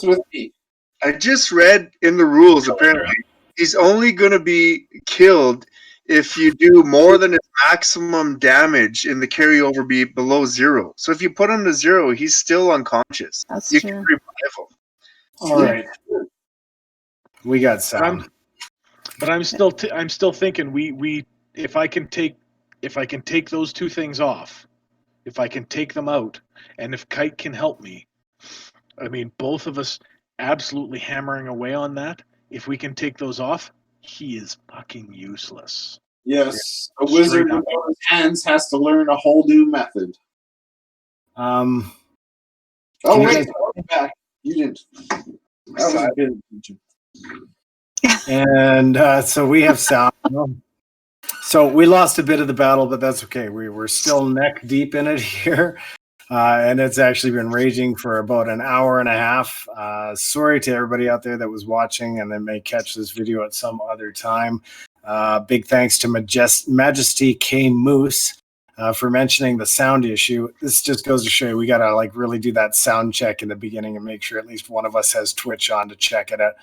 with me. I just read in the rules, apparently, he's only going to be killed if you do more than his maximum damage in the carryover be below 0. So if you put him to 0, he's still unconscious. That's you true. can revive him. All right. We got sound. But I'm still thinking we if I can take those two things off, if I can take them out, and if Kite can help me, I mean both of us absolutely hammering away on that. If we can take those off, he is fucking useless. Yes, a wizard without his hands has to learn a whole new method. Oh wait, back. You didn't. That was a good attention. And so we have sound. So we lost a bit of the battle, but that's okay. We're still neck deep in it here. And it's actually been raging for about an hour and a half. Sorry to everybody out there that was watching and then may catch this video at some other time. Big thanks to Majesty K Moose for mentioning the sound issue. This just goes to show you we got to like really do that sound check in the beginning and make sure at least one of us has Twitch on to check it out.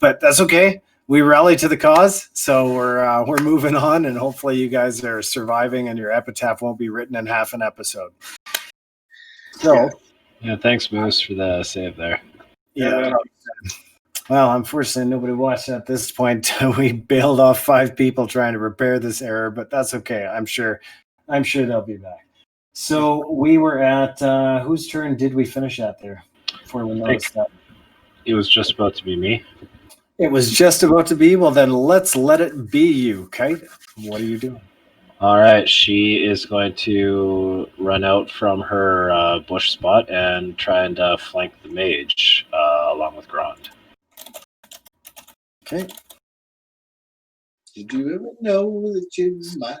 But that's okay. We rally to the cause, so we're moving on, and hopefully you guys are surviving and your epitaph won't be written in half an episode. So, yeah, thanks, Moose, for the save there. Yeah. Well, unfortunately, nobody watched at this point. We bailed off 5 people trying to repair this error, but that's okay. I'm sure they'll be back. So we were at whose turn did we finish at there? Before we noticed that it was just about to be me. It was just about to be. Well, then let's let it be you, Kite. What are you doing? All right, she is going to run out from her bush spot and try and flank the mage along with Grond. Okay. Did you ever know that you might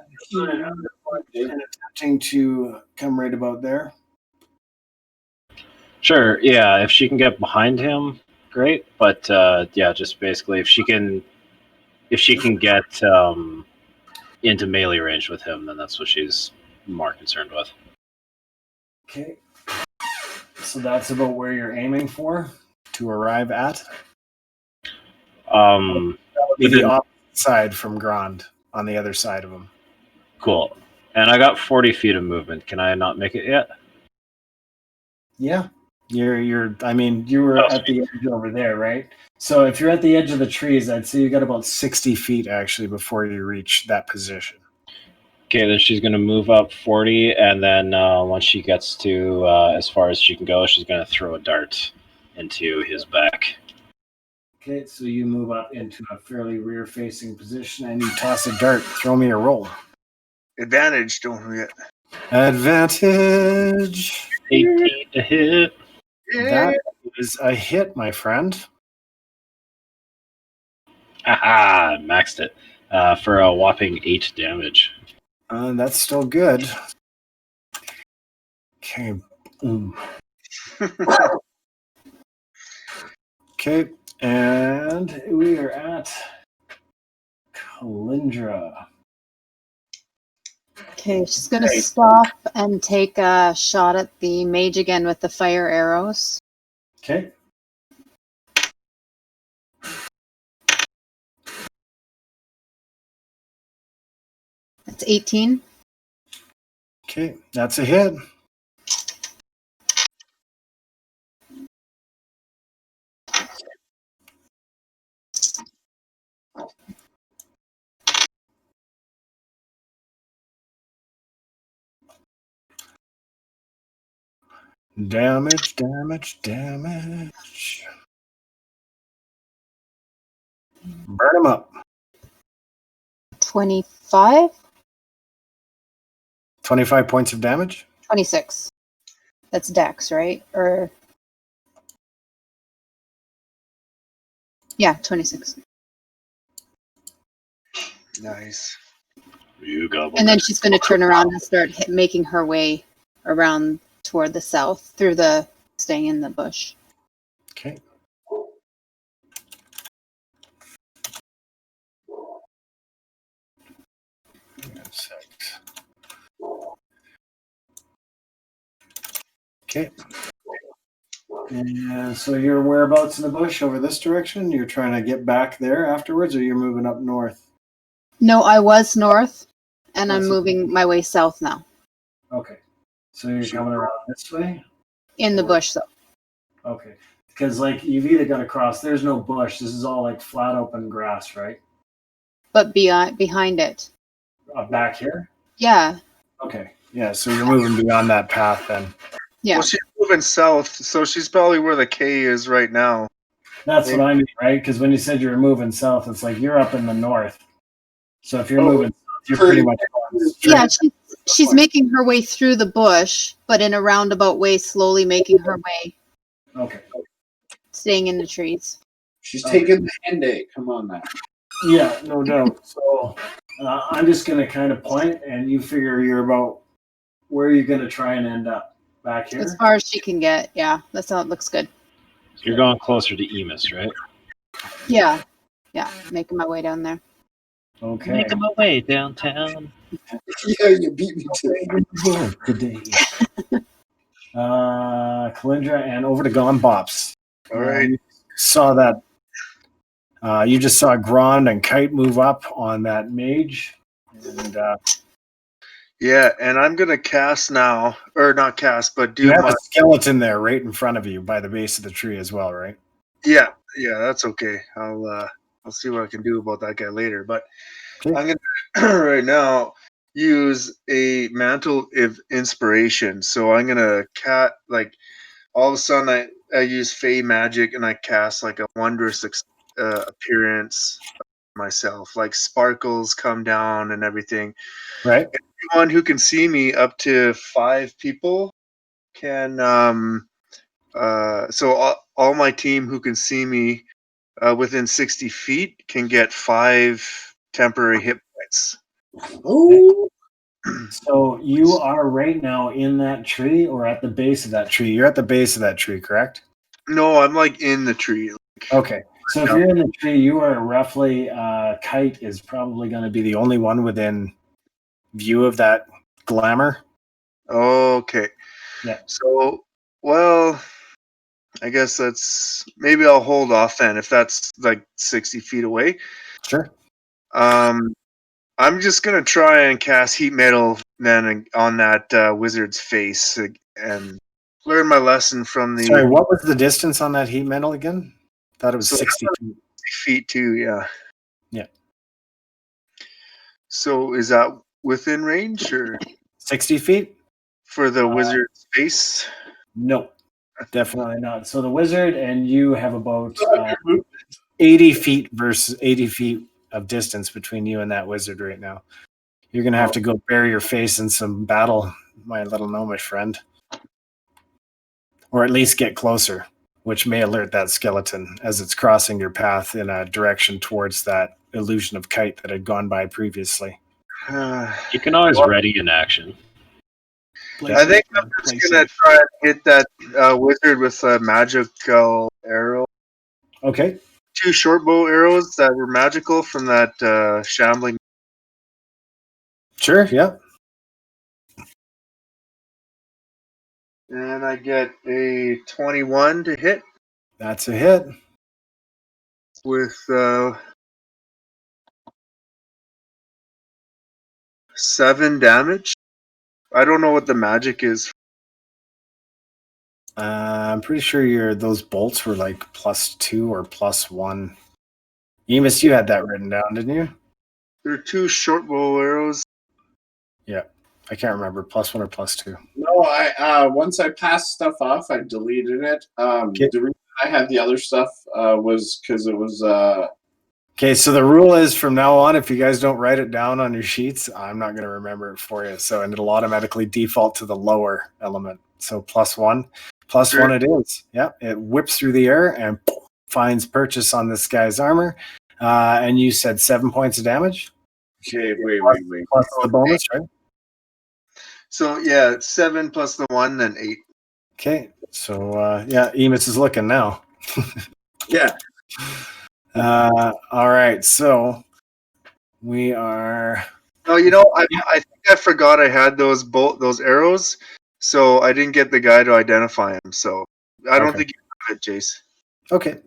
attempting to come right about there? Sure, yeah, if she can get behind him, great. But yeah, just basically if she can get into melee range with him, then that's what she's more concerned with. Okay. So that's about where you're aiming for to arrive at? That would be the opposite side from Grond, on the other side of him. Cool. And I got 40 feet of movement. Can I not make it yet? Yeah. You were at the edge over there, right? So if you're at the edge of the trees, I'd say you got about 60 feet actually before you reach that position. Okay, then she's going to move up 40, and then once she gets to as far as she can go, she's going to throw a dart into his back. Okay, so you move up into a fairly rear-facing position, and you toss a dart. Throw me a roll. Advantage, don't forget. Advantage. 18 to hit. That is a hit, my friend. Aha! Maxed it for a whopping 8 damage. That's still good. Okay. Okay, and we are at Calyndra. Okay, she's going to stop and take a shot at the mage again with the fire arrows. Okay. That's 18. Okay, that's a hit. Damage. Burn him up. 25? 25 points of damage? 26. That's dex, right? Or... yeah, 26. Nice. You go. And then she's going to turn around and start making her way around toward the south through the staying in the bush. Okay. Okay. And so you're whereabouts in the bush over this direction? You're trying to get back there afterwards, or you're moving up north? No, I was north, and I'm That's- moving my way south now. Okay. So you're coming around this way? In the bush, though. Okay. Because, like, you've either got to cross, there's no bush. This is all, like, flat open grass, right? But behind it. Back here? Yeah. Okay. Yeah, so you're moving beyond that path then. Yeah. Well, she's moving south, so she's probably where the K is right now. That's what I mean, right? Because when you said you were moving south, it's like you're up in the north. So if you're moving south, you're pretty much going straight. Yeah, she's making her way through the bush, but in a roundabout way, slowly making her way, Okay. staying in the trees. She's taking the Henday. Come on now. Yeah, no doubt. So I'm just going to kind of point, and you figure you're about where you're going to try and end up. Back here? As far as she can get, yeah. That's how it looks good. So you're going closer to Emus, right? Yeah. Yeah, making my way down there. Okay. Making my way downtown. Yeah, you beat me to it. Today. Calyndra and over to Bops. All right. You saw that. You just saw Grond and Kite move up on that mage. And Yeah, and I'm gonna cast now, or not cast, but do you have my. a skeleton there right in front of you by the base of the tree as well, right? Yeah, that's okay. I'll see what I can do about that guy later. But Okay. I'm gonna right now use a mantle of inspiration. So I'm gonna all of a sudden I use Fey magic and I cast like a wondrous appearance of myself, like sparkles come down and everything. Right. Anyone who can see me, up to 5 people can. So all my team who can see me within 60 feet can get 5 temporary hit points. Oh, So you are right now in that tree or at the base of that tree? You're at the base of that tree, correct? No, I'm like in the tree. Okay. So if you're in the tree, you are roughly, Kite is probably going to be the only one within view of that glamour. Okay. Yeah. So, well, I guess maybe I'll hold off then if that's like 60 feet away. Sure. I'm just gonna try and cast heat metal then on that wizard's face and learn my lesson from the. Sorry, what was the distance on that heat metal again? Thought it was 60 feet. Feet too, yeah. Yeah. So is that within range or 60 feet? for the wizard's face? No, definitely not. So the wizard and you have about 80 feet versus 80 feet of distance between you and that wizard right now. You're going to have to go bury your face in some battle, my little gnomish friend. Or at least get closer, which may alert that skeleton as it's crossing your path in a direction towards that illusion of Kite that had gone by previously. You can always ready in action. I think I'm just gonna try and hit that wizard with a magical arrow. Okay. 2 short bow arrows that were magical from that shambling. Sure, yeah. And I get a 21 to hit That's a hit. with 7 damage. I don't know what the magic is. I'm pretty sure those bolts were like +2 or +1. Emus, you had that written down, didn't you? There are 2 short bow arrows. Yeah. I can't remember. +1 or +2. no, I once I passed stuff off, I deleted it. Okay. The reason I had the other stuff was because it was Okay, so the rule is from now on, if you guys don't write it down on your sheets, I'm not going to remember it for you. So, and it'll automatically default to the lower element. So +1. +1 it is. Yeah, it whips through the air and finds purchase on this guy's armor. And you said 7 points of damage? okay. Wait. Plus the bonus, right? So yeah, 7 plus the 1, then 8. Okay, so yeah, Emus is looking now. Yeah. All right, so we are. Oh, you know, I think I forgot I had those arrows, so I didn't get the guy to identify him. So I don't Okay. think you Jace. Okay.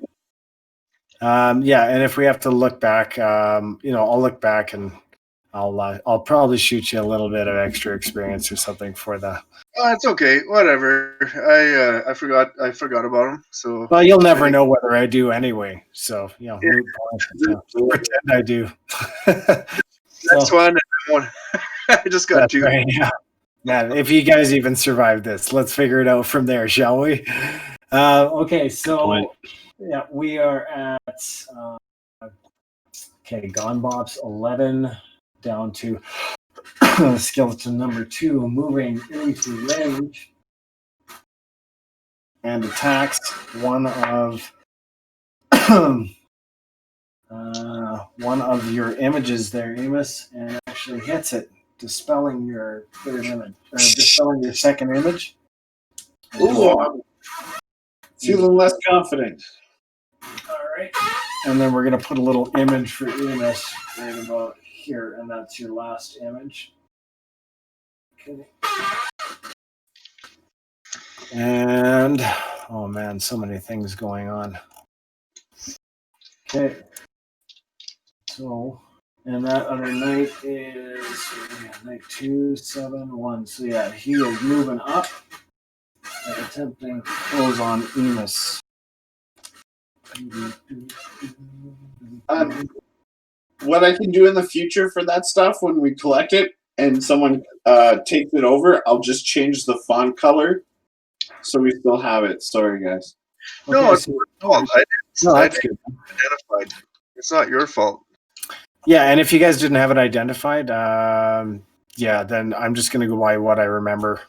Yeah, and if we have to look back, I'll look back and I'll probably shoot you a little bit of extra experience or something for the. Oh, it's okay. Whatever. I forgot about him. So. Well, you'll never know whether I do anyway. So moot point. Pretend I do. Next one. I just got two. Right, yeah. Man, if you guys even survive this, let's figure it out from there, shall we? Okay, so yeah, we are at Gone Bops 11 down to skeleton number 2, moving into range and attacks one of your images there, Emus, and actually hits it, dispelling your third image, or dispelling your second image. Ooh, I'm feeling less confident. All right. And then we're going to put a little image for Emus right about here, and that's your last image. Okay. And, oh man, so many things going on. Okay. So, and that other knight is knight 2, 7, 1. So yeah, he is moving up and attempting to close on Emus. What I can do in the future for that stuff when we collect it and someone takes it over, I'll just change the font color so we still have it. Sorry, guys. No, it's your fault. That's good. Identified. It's not your fault. Yeah, and if you guys didn't have it identified, then I'm just going to go by what I remember,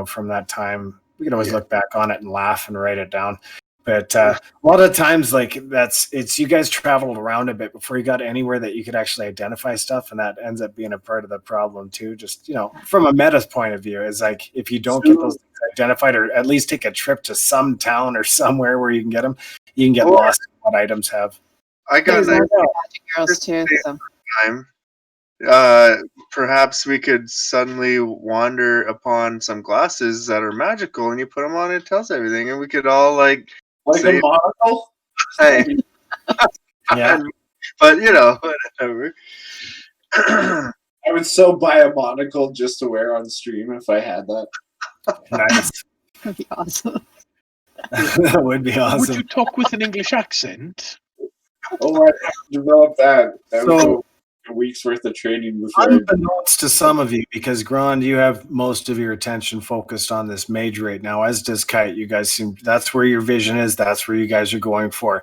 from that time. We can always look back on it and laugh and write it down. But a lot of times, it's you guys traveled around a bit before you got anywhere that you could actually identify stuff, and that ends up being a part of the problem too. Just from a meta's point of view, is like if you don't get those things identified, or at least take a trip to some town or somewhere where you can get them, you can get lost in what items have. I got magic girls too. So. time. Perhaps we could suddenly wander upon some glasses that are magical, and you put them on, and it tells everything, and we could all like a monocle. Hey, yeah, but whatever. I would so buy a monocle just to wear on stream if I had that. Nice. That'd be awesome. That would be awesome. Would you talk with an English accent? Oh, I have to develop that. That would go a week's worth of training before. Unbeknownst to some of you, because Grond, you have most of your attention focused on this mage right now, as does Kite. You guys that's where your vision is. That's where you guys are going for.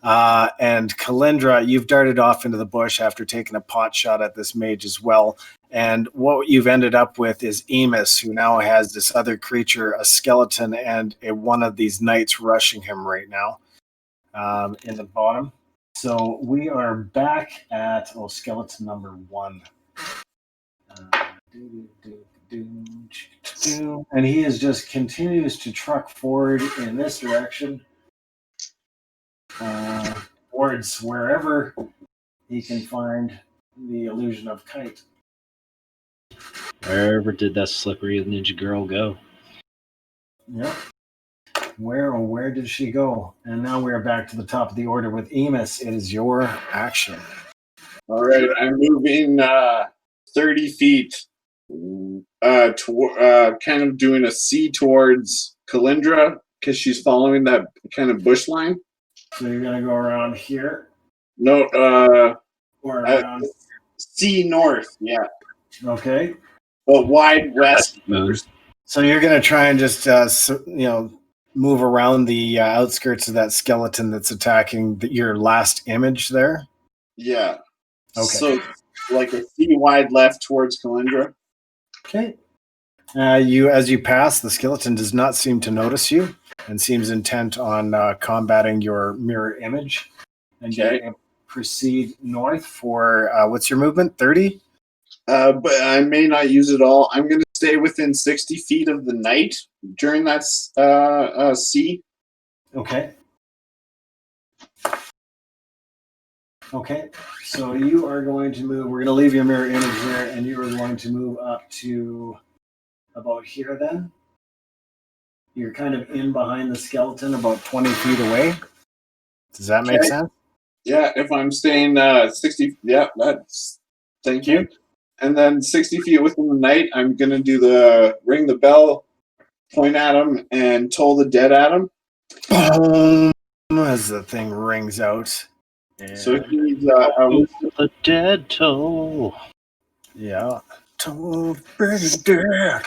And Calyndra, you've darted off into the bush after taking a pot shot at this mage as well. And what you've ended up with is Emus, who now has this other creature, a skeleton, and one of these knights rushing him right now in the bottom. So we are back at skeleton number 1. And he just continues to truck forward in this direction towards wherever he can find the illusion of Kite. Wherever did that slippery ninja girl go? Yep. Where did she go? And now we're back to the top of the order with Emus. It is your action. All right, I'm moving 30 feet, kind of doing a C towards Calyndra because she's following that kind of bush line. So you're gonna go around here? No, or around C north, yeah. Okay. But wide west. So you're gonna try and just move around the outskirts of that skeleton that's attacking your last image there? Yeah. Okay. So like a C wide left towards Calyndra. Okay. As you pass, the skeleton does not seem to notice you and seems intent on combating your mirror image. And you proceed north for, what's your movement, 30? But I may not use it all. I'm going to stay within 60 feet of the knight during that C. Okay. Okay, so you are going to move. We're going to leave your mirror image there, and you are going to move up to about here then. you're kind of in behind the skeleton, about 20 feet away. Does that make Okay. sense? Yeah, if I'm staying 60, yeah, that's, thank you. And then 60 feet within the night, I'm going to do the ring the bell, point at him, and toll the dead at him. Boom! As the thing rings out. And So he's The dead toll. yeah. Toll pretty dead.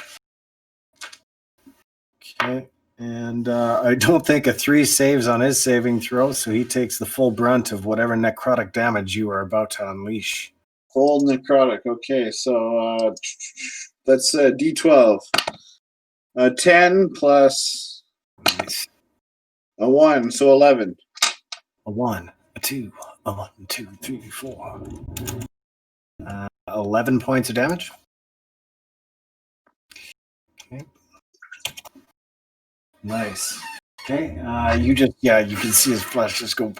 Okay. And I don't think a 3 saves on his saving throw, so he takes the full brunt of whatever necrotic damage you are about to unleash. full necrotic. Okay, so that's D12. 10 plus Nice. a 1, so 11. A 1, a 2, a 1, 2, 3, 4. 11 points of damage. Okay. Nice. Okay. You can see his flesh just go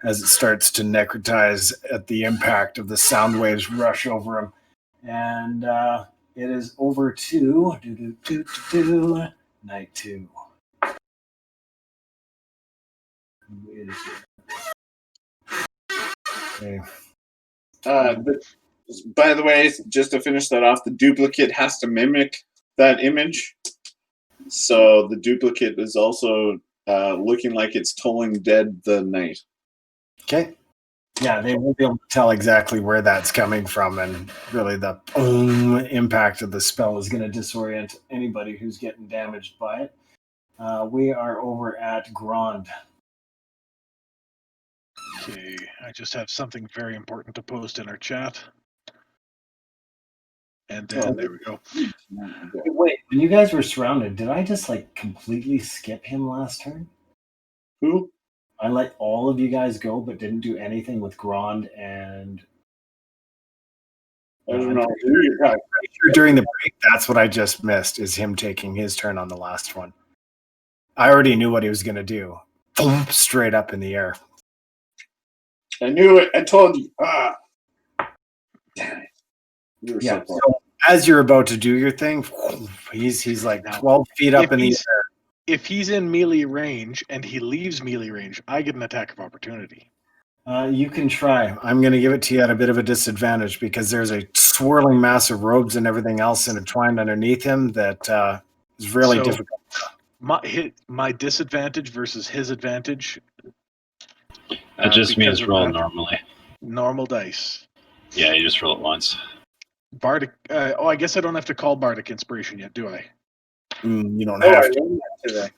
as it starts to necrotize at the impact of the sound waves rush over him. And it is over to night 2. Who is it? Okay. By the way, just to finish that off, the duplicate has to mimic that image. So the duplicate is also looking like it's tolling dead the night. Okay. Yeah, they won't be able to tell exactly where that's coming from, and really the impact of the spell is going to disorient anybody who's getting damaged by it. We are over at Grond. Okay, I just have something very important to post in our chat. And then there we go. Wait, when you guys were surrounded, did I just completely skip him last turn? Who? I let all of you guys go, but didn't do anything with Grond and. I don't know who you're talking. During the break, that's what I just missed, is him taking his turn on the last one. I already knew what he was going to do. Boom, straight up in the air. I knew it. I told you. Damn it. You were so close. So as you're about to do your thing, he's like 12 feet up in the air. If he's in melee range and he leaves melee range, I get an attack of opportunity. You can try. I'm going to give it to you at a bit of a disadvantage because there's a swirling mass of robes and everything else intertwined underneath him that is really difficult. My disadvantage versus his advantage. That just means roll normally. Normal dice. Yeah, you just roll it once. Bardic. I guess I don't have to call Bardic Inspiration yet, do I? You don't have to. Today.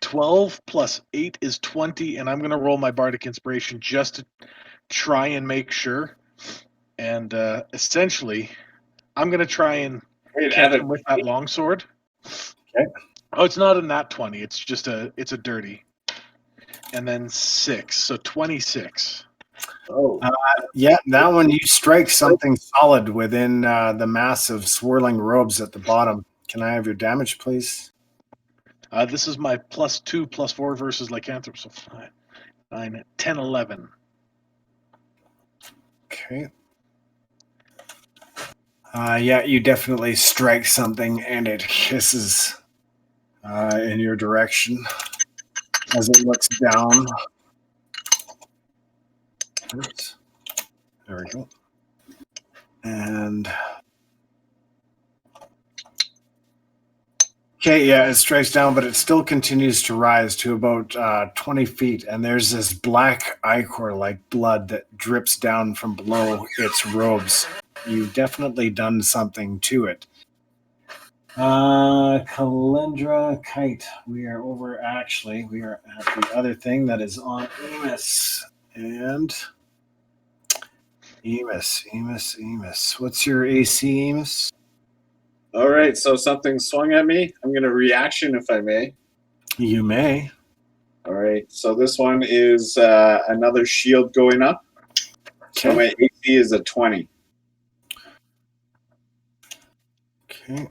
12 plus 8 is 20, and I'm going to roll my Bardic Inspiration just to try and make sure. And essentially, I'm going to try and catch him with that longsword. Okay. Oh, it's not a nat 20. It's just it's a dirty. And then 6, so 26. Oh. Yeah, that one you strike something solid within the mass of swirling robes at the bottom. Can I have your damage, please? This is my +2, +4 versus lycanthrope, so 5, 9, 10, 11. Okay. Yeah, you definitely strike something, and it hisses in your direction as it looks down. Oops. There we go. And okay, yeah, it strikes down, but it still continues to rise to about 20 feet, and there's this black ichor like blood that drips down from below its robes. You've definitely done something to it. Calyndra, Kite. We are at the other thing that is on Emus. And Emus. What's your AC, Emus? All right, so something swung at me. I'm going to reaction if I may. You may. All right, so this one is another shield going up. Okay. So my AC is a 20. Okay.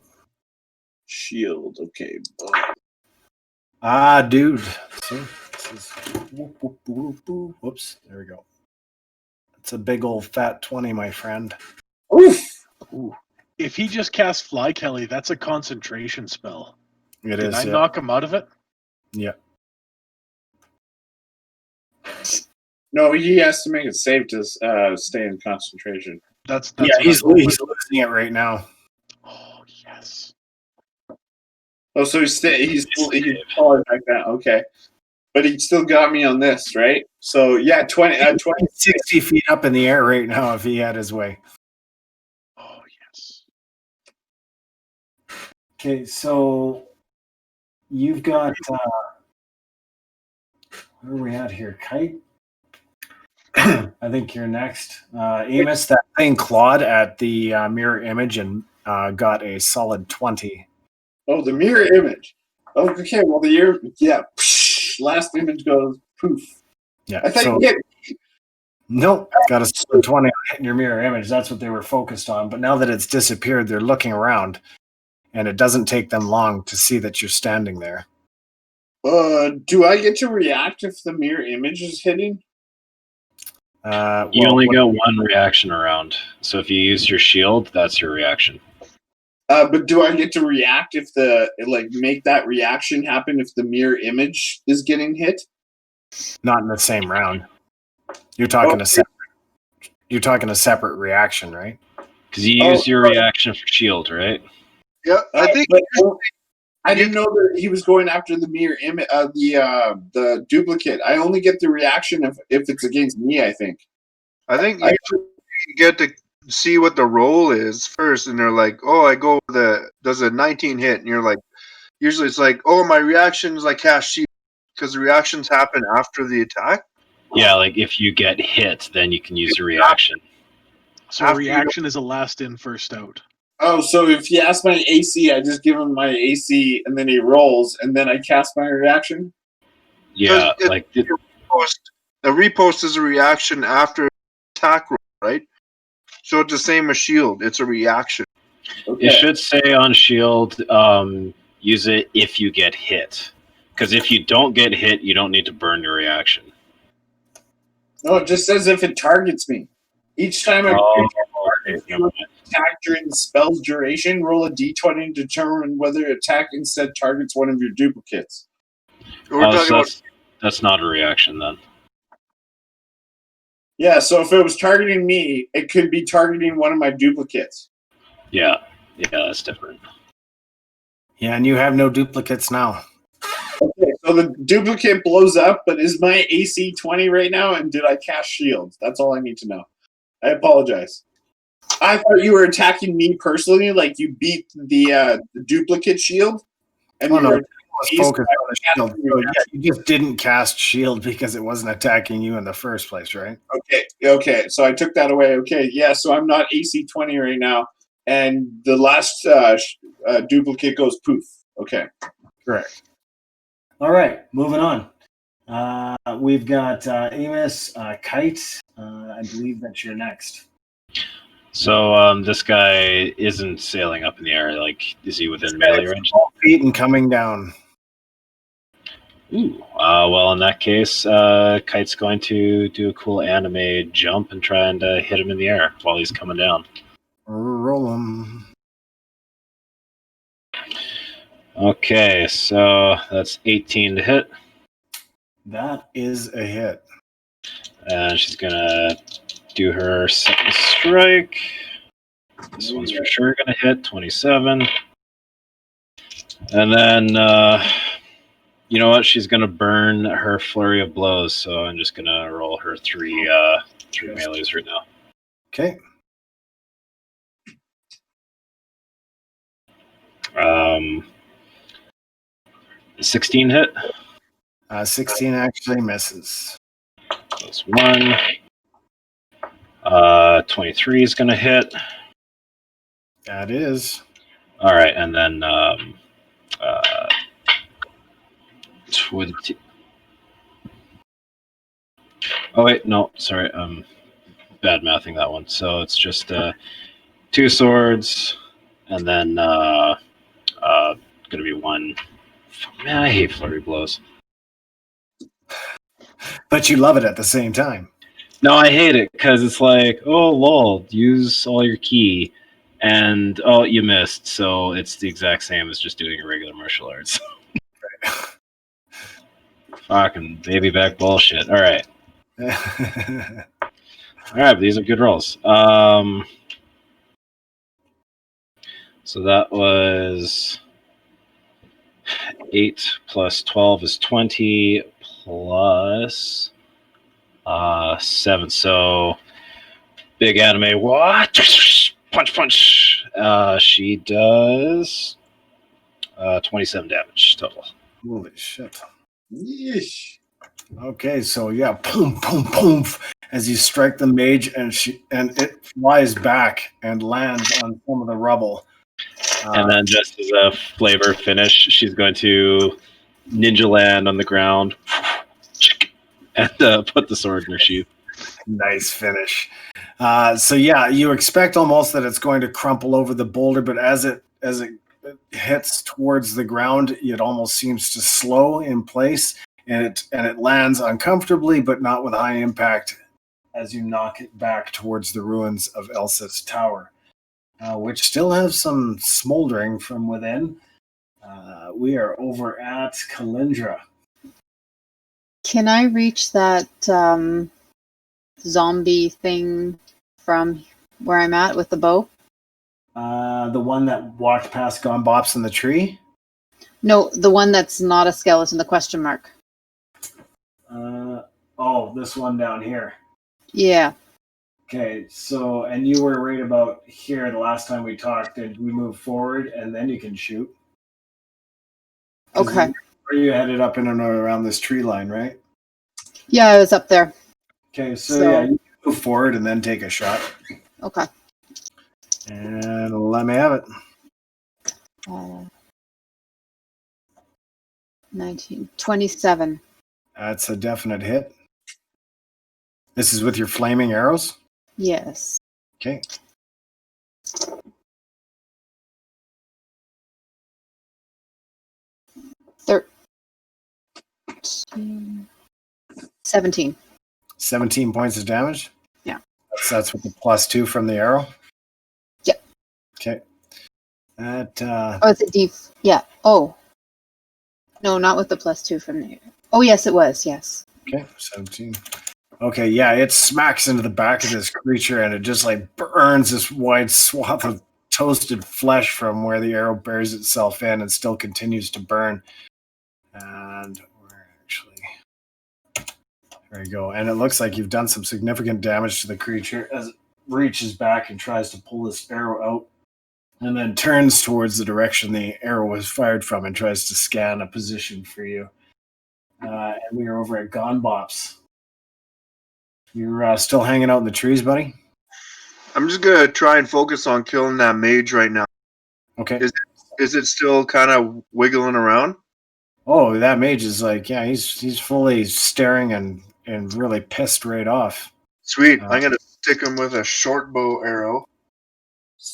Shield, okay. Dude. See? This is whoops. There we go. It's a big old fat 20, my friend. Oof! Ooh. If he just casts Fly Kelly, that's a concentration spell. It Did is. I Yeah. knock him out of it? Yeah. No, he has to make a save to stay in concentration. That's Yeah, what he's I'm going with. losing it right now. Oh yes. Oh, so he's falling back down. Okay, but he still got me on this, right? So yeah, 20. 60 feet up in the air right now if he had his way. Oh yes. Okay, so you've got where are we at here? Kite? I think you're next. Emus, that thing clawed at the mirror image and got a solid 20. Oh, the mirror image. Oh, okay, well last image goes poof. Yeah. I thought So, you hit. nope, got a solid 20 on hitting your mirror image. That's what they were focused on. But now that it's disappeared, they're looking around, and it doesn't take them long to see that you're standing there. Do I get to react if the mirror image is hitting? You only get one reaction around. So if you use your shield, that's your reaction. But do I get to react if make that reaction happen if the mirror image is getting hit? Not in the same round. You're talking a separate. You're talking a separate reaction, right? Because you use your reaction for shield, right? Yeah, I think. I didn't know that he was going after the mirror image, the duplicate. I only get the reaction if it's against me. I think. Usually you get to see what the roll is first, and they're like, "Oh, I go does a 19 hit?" And you're like, usually it's like, "Oh, my reaction is like cast shield," because the reactions happen after the attack. Yeah, like if you get hit, then you can use your reaction. So a reaction is a last in, first out. Oh, so if he asks my AC, I just give him my AC, and then he rolls, and then I cast my reaction? Yeah, The repost is a reaction after attack roll, right? So it's the same as shield. It's a reaction. Okay. It should say on shield, use it if you get hit. Because if you don't get hit, you don't need to burn your reaction. No, it just says if it targets me. Each time I attack during the spell's duration, roll a d20 and determine whether attack instead targets one of your duplicates. That's not a reaction then. Yeah, so if it was targeting me, it could be targeting one of my duplicates. Yeah, that's different. Yeah, and you have no duplicates now. Okay, so the duplicate blows up, but is my AC 20 right now, and did I cast shield? That's all I need to know. I apologize. I thought you were attacking me personally, like you beat the duplicate shield. And you were focused on the shield. So, yeah, you just didn't cast shield because it wasn't attacking you in the first place, right? Okay. So I took that away. Okay, yeah. So I'm not AC 20 right now, and the last duplicate goes poof. Okay, correct. All right, moving on. We've got Emus, Kite. I believe that you're next. So this guy isn't sailing up in the air. Like, is he within melee range? 12 feet and coming down. Ooh. Well, in that case, Kite's going to do a cool anime jump and try and hit him in the air while he's coming down. Roll him. Okay, so that's 18 to hit. That is a hit. And she's going to do her second strike. This one's for sure going to hit, 27. And then, you know what? She's going to burn her flurry of blows, so I'm just going to roll her three melees right now. Okay. 16 hit. 16 actually misses. That's one. 23 is going to hit. That is. All right, and then 20. Oh wait, no, sorry, bad mathing that one. So it's just 2 swords, and then gonna be 1. Man, I hate flurry blows. But you love it at the same time. No, I hate it because it's like, oh lol, use all your key, And oh, you missed. So it's the exact same as just doing a regular martial arts. Fucking baby back bullshit. All right. All right, these are good rolls. So that was 8 plus 12 is 20 plus 7. So big anime. What? Punch, punch. She does 27 damage total. Holy shit. Yeesh. Okay, so yeah, boom, boom, boom, as you strike the mage, and it flies back and lands on some of the rubble. And then, just as a flavor finish, she's going to ninja land on the ground and put the sword in her sheath. Nice finish. So yeah, you expect almost that it's going to crumple over the boulder, but as it hits towards the ground, it almost seems to slow in place, and it lands uncomfortably, but not with high impact, as you knock it back towards the ruins of Elseth's tower, which still have some smoldering from within. We are over at Calyndra. Can I reach that zombie thing from where I'm at with the bow? The one that walked past Gone Bops in the tree? No, the one that's not a skeleton, the question mark. This one down here. Yeah. Okay, so, and you were right about here the last time we talked, and we move forward, and then you can shoot. Okay. Are you headed up in and around this tree line, right? Yeah, I was up there. Okay, so yeah, you move forward and then take a shot. Okay. And let me have it. 27. That's a definite hit. This is with your flaming arrows? Yes. Okay. Thir- 17. 17 points of damage? Yeah. That's with the +2 from the arrow? Yep. Okay. That, it's a D. Yeah. Oh. No, not with the +2 from there. Oh, yes, it was. Yes. Okay, 17. Okay, yeah, it smacks into the back of this creature, and it just like burns this wide swath of toasted flesh from where the arrow bears itself in, and still continues to burn. And we're actually, there you go. And it looks like you've done some significant damage to the creature as it reaches back and tries to pull this arrow out, and then turns towards the direction the arrow was fired from and tries to scan a position for you. And we are over at Gone Bops. You're still hanging out in the trees, buddy? I'm just gonna try and focus on killing that mage right now. Okay. Is it still kind of wiggling around? Oh, that mage is like, yeah, he's fully staring and really pissed right off. Sweet. I'm gonna stick him with a short bow arrow.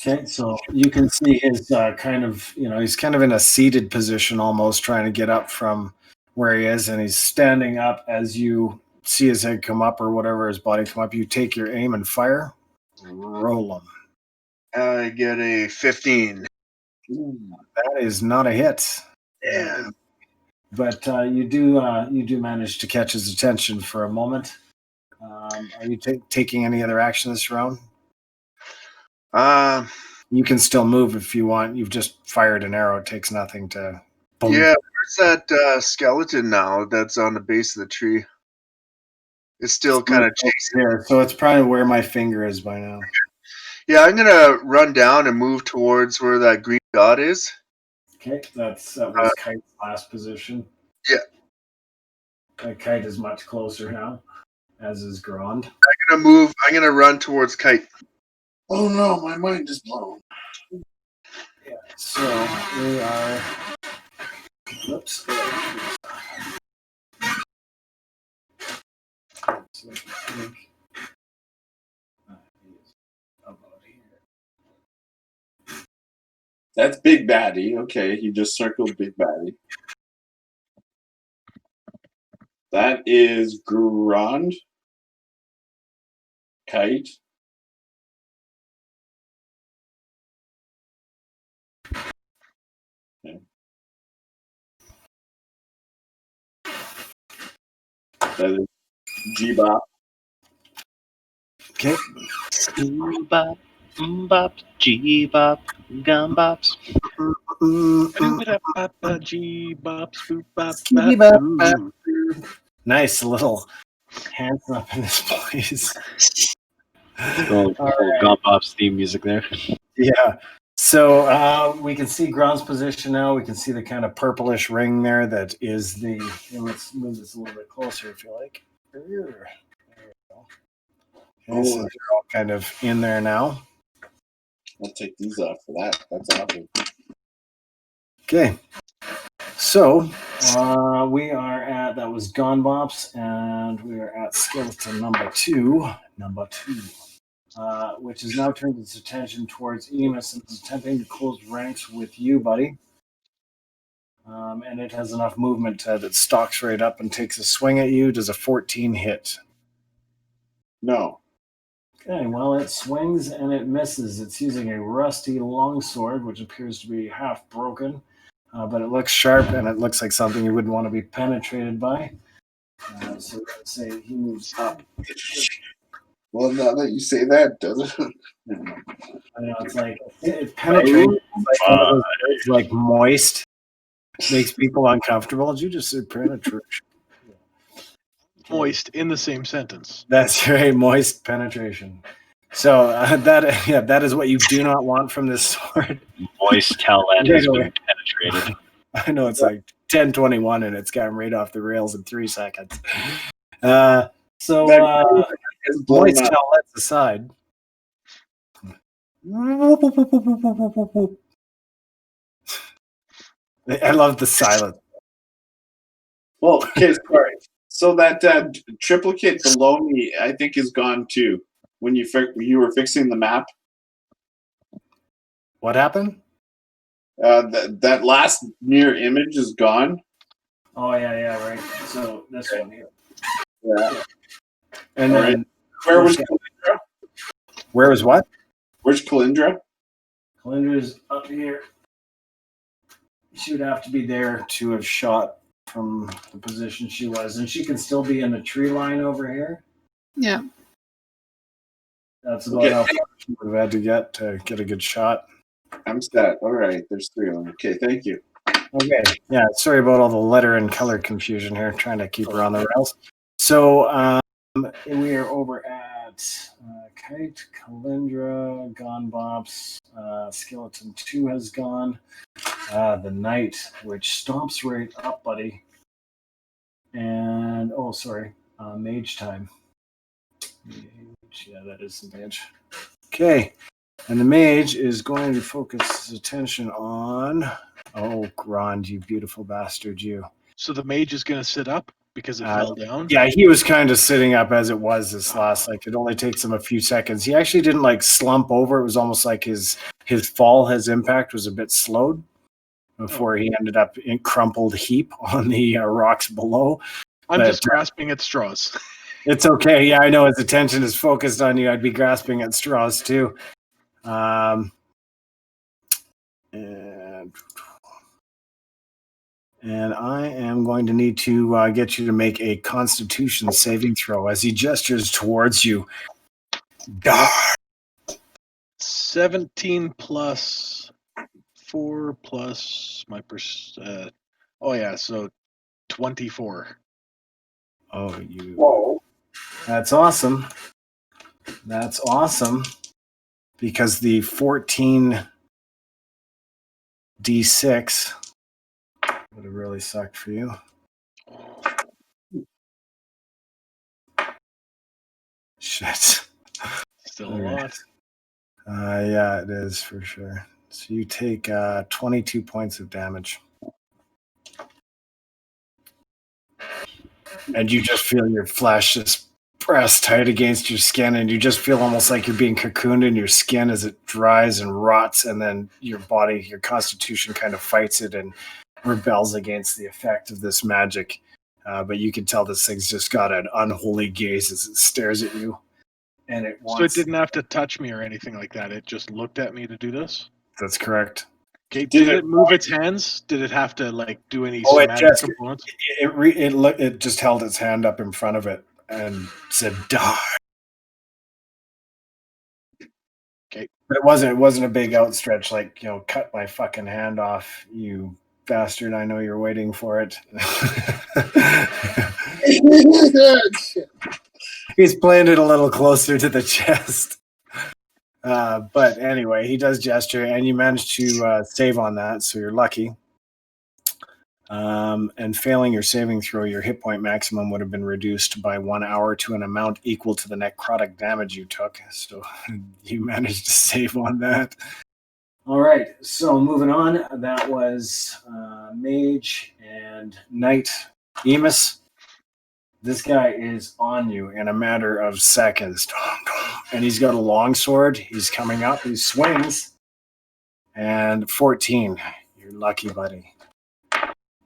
Okay, so you can see his kind of, he's kind of in a seated position almost, trying to get up from where he is, and he's standing up as you see his head come up or whatever, his body come up. You take your aim and fire. Roll him. I get a 15. That is not a hit. Yeah. But you do manage to catch his attention for a moment. Are you taking any other action this round? You can still move if you want. You've just fired an arrow. It takes nothing to. Boom. Yeah, where's that skeleton now that's on the base of the tree? It's still kind of chasing. There, so it's probably where my finger is by now. Yeah, I'm gonna run down and move towards where that green dot is. Okay, that was Kite's last position. Yeah. Kite is much closer now, as is Grond. I'm gonna run towards Kite. Oh no, my mind is blown. Yeah, so we are. Whoops. So That's Big Baddie. Okay, he just circled Big Baddie. That is Grond, Kite, That is G-Bop. Okay. Bop, bop, G-bop, gum bops. G bops boop bop Skibby bop. bop, Ooh. Nice little hands up in this place. Little gum bops theme music there. Yeah. So we can see Grond's position now. We can see the kind of purplish ring there that is the. Let's move this a little bit closer if you like. There we go. Okay, so they're all kind of in there now. I'll take these off for that. That's awesome. Okay. So we are at, that was Gone Bops, and we are at skeleton number two, which has now turned its attention towards Emus and is attempting to close ranks with you, buddy. And it has enough movement that it stalks right up and takes a swing at you. Does a 14 hit? No. Okay, well, it swings and it misses. It's using a rusty longsword, which appears to be half broken. But it looks sharp, and it looks like something you wouldn't want to be penetrated by. So let's say he moves up. Well, now that you say that, does it? I know, it's like it penetrates like one of those words, like moist. Makes people uncomfortable. Did you just say penetration? Moist in the same sentence. That's right, moist penetration. So that is what you do not want from this sword. Moist talent has been penetrated. I know it's like 10:21 and it's gotten right off the rails in 3 seconds. Moist talents aside. I love the silence. Well, okay, sorry. So that triplicate below me, I think, is gone too. When you were fixing the map, What happened? that last mirror image is gone. Oh yeah, right. So this one here. Yeah. And All then right. Where was Calyndra? where was what? Where's Calyndra? Calyndra's up here. She would have to be there to have shot from the position she was, and she can still be in the tree line over here. Yeah. That's about how far she would have had to get a good shot. I'm set. All right, there's 3 of them. Okay, thank you. Okay. Yeah, sorry about all the letter and color confusion here, trying to keep her on the rails. So we are over at Kite, Calyndra, Gone Bops, Skeleton 2 has gone. The Knight, which stomps right up, buddy. And, Mage time. Yeah, that is the Mage. Okay. And the Mage is going to focus his attention on... Oh, Grond, you beautiful bastard, you. So the mage is going to sit up because it fell down? Yeah, he was kind of sitting up as it was this last. Like, it only takes him a few seconds. He actually didn't, like, slump over. It was almost like his fall, his impact was a bit slowed before he ended up in crumpled heap on the rocks below. I'm just grasping at straws. It's okay. Yeah, I know his attention is focused on you. I'd be grasping at straws, too. And I am going to need to get you to make a Constitution saving throw as he gestures towards you. 17 plus 4 plus my so 24. Oh, you. Whoa. That's awesome. That's awesome. Because the 14 D6 would have really sucked for you. Shit. Still a lot. Yeah, it is for sure. So you take 22 points of damage. And you just feel your flesh just pressed tight against your skin, and you just feel almost like you're being cocooned in your skin as it dries and rots, and then your body, your constitution kind of fights it and rebels against the effect of this magic. But you can tell this thing's just got an unholy gaze as it stares at you. And it wants... So it didn't have to touch me or anything like that. It just looked at me to do this? That's correct. Okay, did it move its hands? Did it have to like do any Oh, it somatic just components? it just held its hand up in front of it and said die. Okay. But it wasn't a big outstretch like, cut my fucking hand off, you bastard. I know you're waiting for it. He's playing it a little closer to the chest. But anyway, he does gesture, and you manage to save on that, so you're lucky. And failing your saving throw, your hit point maximum would have been reduced by 1 hour to an amount equal to the necrotic damage you took. So you managed to save on that. All right, so moving on. That was Mage and Knight. Emus, this guy is on you in a matter of seconds. And he's got a long sword. He's coming up. He swings. And 14. You're lucky, buddy.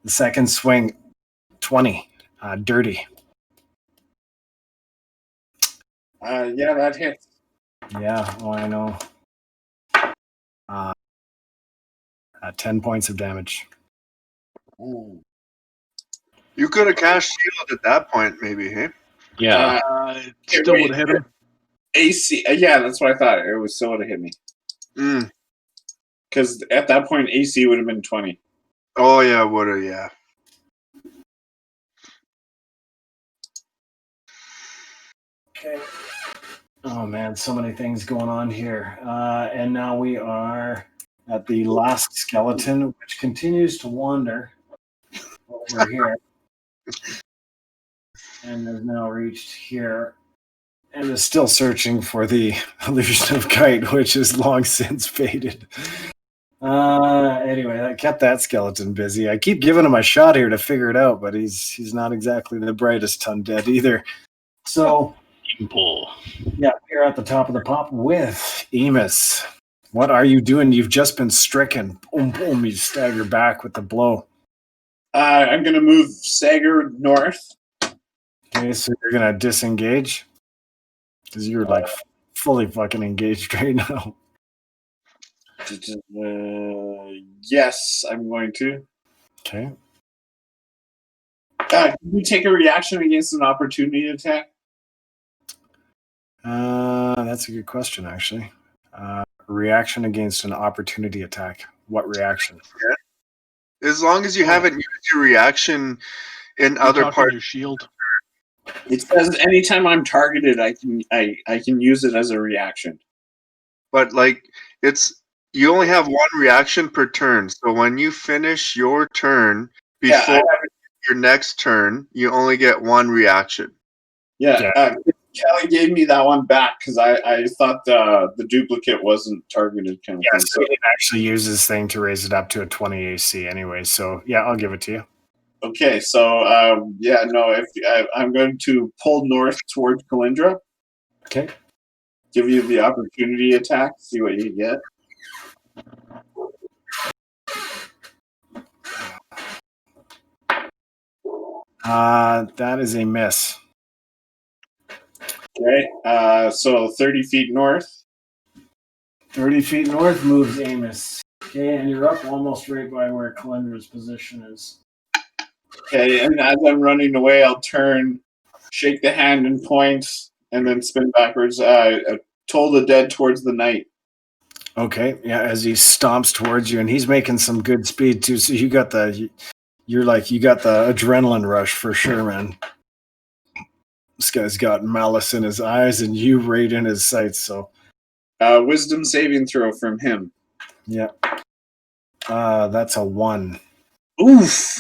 The second swing, 20. Dirty. Yeah, that hits. Yeah, I know. 10 points of damage. Ooh. You could have cast shield at that point, maybe, hey? Yeah. Still would have hit him. AC. Yeah, that's what I thought. It was still would have hit me. Because at that point, AC would have been 20. Oh, yeah, would have, yeah. Okay. Oh, man, so many things going on here. And now we are at the last skeleton, which continues to wander over here. And has now reached here. And is still searching for the illusion of Kite, which is long since faded. Anyway, that kept that skeleton busy. I keep giving him a shot here to figure it out, but he's not exactly the brightest undead either. So, You can pull. yeah, we're at the top of the pop with Emus. What are you doing? You've just been stricken. Boom, boom. You stagger back with the blow. I'm going to move Sager north. Okay, so you're going to disengage? Because you're like fully fucking engaged right now. Yes, I'm going to. Okay. Can you take a reaction against an opportunity attack? That's a good question, actually. Reaction against an opportunity attack. What reaction? Yeah. As long as you haven't used your reaction in other parts. Your shield. It says anytime I'm targeted, I can use it as a reaction. But like you only have one reaction per turn. So when you finish your turn before your next turn, you only get one reaction. Yeah. Kelly gave me that one back because I thought the duplicate wasn't targeted kind of thing. So he didn't actually use this thing to raise it up to a 20 AC anyway. So yeah, I'll give it to you. Okay, so I'm going to pull north towards Calyndra. Okay. Give you the opportunity attack. See what you get. That is a miss. Okay, so 30 feet north. 30 feet north moves Emus. Okay, and you're up almost right by where Calyndra's position is. Okay, and as I'm running away, I'll turn, shake the hand and point, and then spin backwards. Toll the dead towards the night. Okay, yeah, as he stomps towards you, and he's making some good speed too. So you got the adrenaline rush for sure, man. This guy's got malice in his eyes, and you right in his sights. So, wisdom saving throw from him. Yeah, that's a 1. Oof.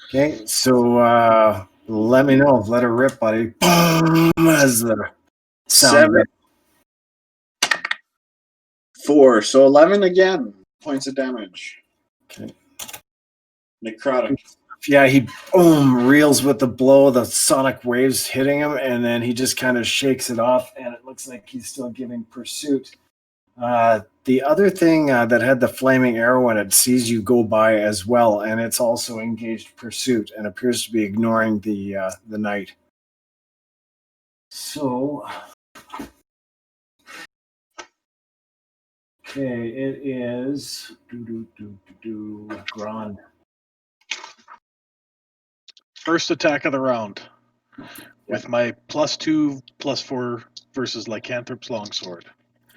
Okay, so let me know. Let her rip, buddy. Boom! As the sound. 7. 4. So 11 again. Points of damage. Okay. Necrotic. Yeah, he reels with the blow, the sonic waves hitting him, and then he just kind of shakes it off, and it looks like he's still giving pursuit. The other thing that had the flaming arrow in it sees you go by as well, and it's also engaged pursuit and appears to be ignoring the knight. So, Okay, it is Grond. First attack of the round with my +2/+4 versus Lycanthrope's longsword.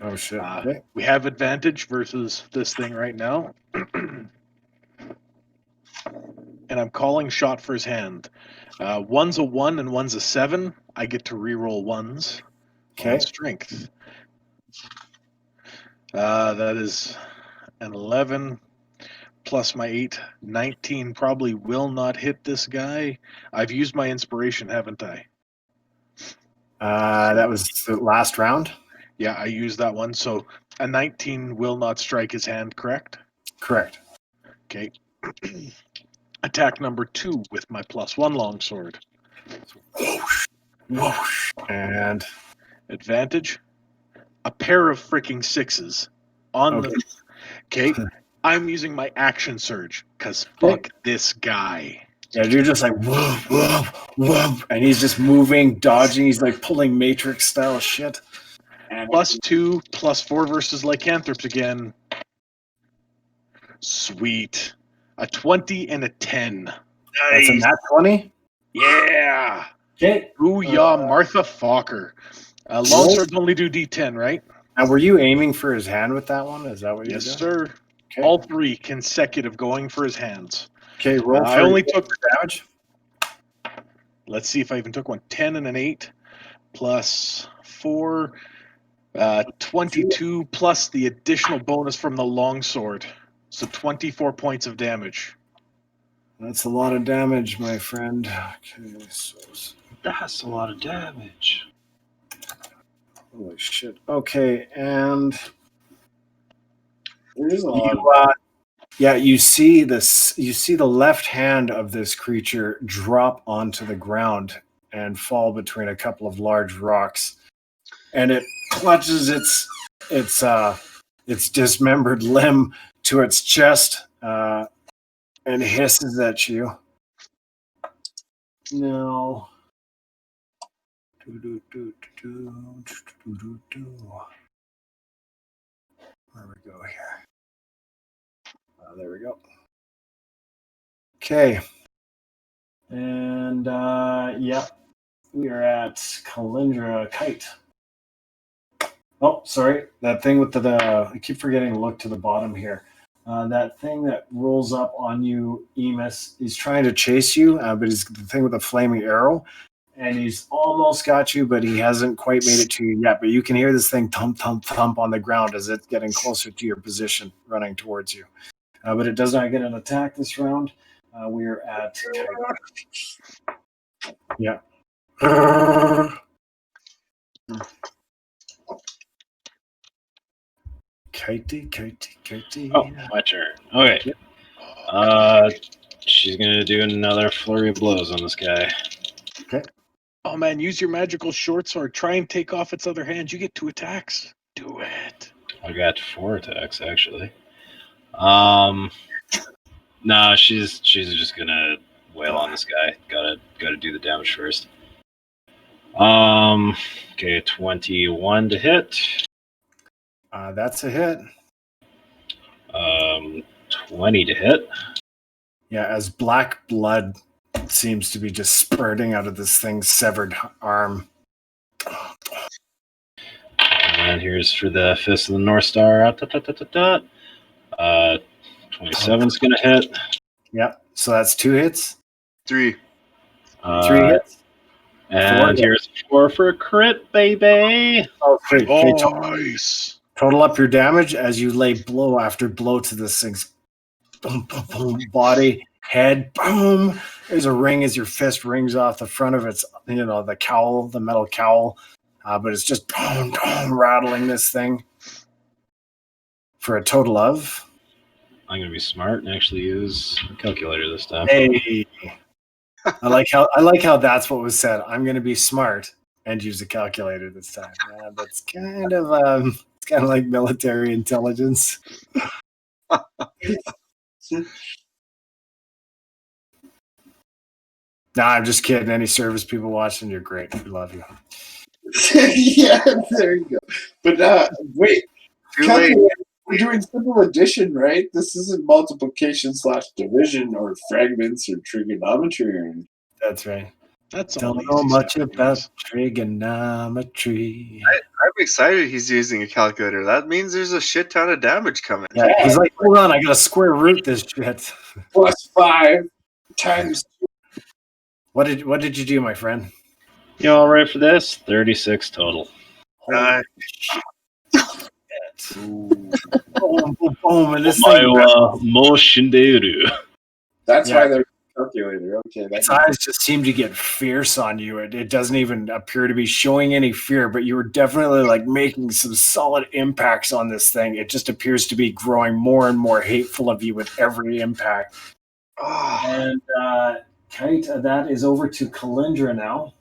Oh shit. Okay. We have advantage versus this thing right now. And I'm calling shot for his hand. One's a 1 and one's a 7. I get to reroll ones Okay. on strength. That is an 11 plus my 8. 19 probably will not hit this guy. I've used my inspiration, haven't I? That was the last round? Yeah, I used that one. So a 19 will not strike his hand, correct? Correct. Okay. Attack number 2 with my +1 longsword. Whoosh. And Advantage. A pair of freaking 6s on the. Okay. I'm using my action surge because fuck this guy. yeah, you're just like whoop, whoop, whoop, and he's just moving, dodging. He's like pulling Matrix style shit. And +2, +4 versus Lycanthropes again. Sweet. A 20 and a 10. that's a nat 20. Yeah. Okay. Booyah, Martha Fokker. Longswords only do D10, right? Now, were you aiming for his hand with that one? Is that what you Yes, doing? sir. Okay. All 3 consecutive going for his hands. Okay, roll. I only took. damage. Let's see if I even took one. 10 and an 8 +4. 22 plus the additional bonus from the longsword. So 24 points of damage. That's a lot of damage, my friend. Okay, so That's a lot of damage. holy shit. Okay, and There's a lot. you see this. You see the left hand of this creature drop onto the ground and fall between a couple of large rocks, and it clutches its dismembered limb to its chest and hisses at you. No. Where we go here? There we go. Okay. And we are at Calyndra Kite. Oh, sorry. That thing with I keep forgetting to look to the bottom here. That thing that rolls up on you, Emus, he's trying to chase you, but he's the thing with the flaming arrow. And he's almost got you, but he hasn't quite made it to you yet. But you can hear this thing thump, thump, thump on the ground as it's getting closer to your position, running towards you. But it does not get an attack this round. We're at... Yeah. Kite. Oh, my turn. Okay. She's gonna do another flurry of blows on this guy. Okay. Oh man, use your magical short sword. Try and take off its other hand. You get 2 attacks. Do it. I got 4 attacks actually. No, she's just gonna wail on this guy. Gotta do the damage first. Okay, 21 to hit. That's a hit. 20 to hit. Yeah, as black blood seems to be just spurting out of this thing's severed arm. And here's for the Fist of the North Star. 27's gonna hit. Yep. So that's 2 hits. 3. 3 hits. And here's 4 for a crit, baby. Oh, great. Okay, Nice. total up your damage as you lay blow after blow to this thing's boom, boom, boom, body, head, boom. There's a ring as your fist rings off the front of its, the cowl, the metal cowl. But it's just boom, boom, rattling this thing for a total of. I'm gonna be smart and actually use a calculator this time. Hey, I like how that's what was said. I'm gonna be smart and use a calculator this time. That's kind of it's kind of like military intelligence. Nah, I'm just kidding. Any service people watching, you're great. We love you. Yeah, there you go. But wait, Too late. We're doing simple addition, right? This isn't multiplication/division or fragments or trigonometry or anything. That's right. That's all Don't know easy much stuff, about guys. trigonometry. I'm excited he's using a calculator. That means there's a shit ton of damage coming. Yeah, he's like, hold on, I gotta square root this shit. +5 times. What did you do, my friend? You all right for this? 36 total. Uh, Boom, boom, boom, and this thing, Omae mo shinderu. That's Yeah. why they're calculator. Okay, its that's eyes just seem to get fierce on you. It doesn't even appear to be showing any fear, but you were definitely like making some solid impacts on this thing. It just appears to be growing more and more hateful of you with every impact. oh, And Kite, that is over to Calyndra now.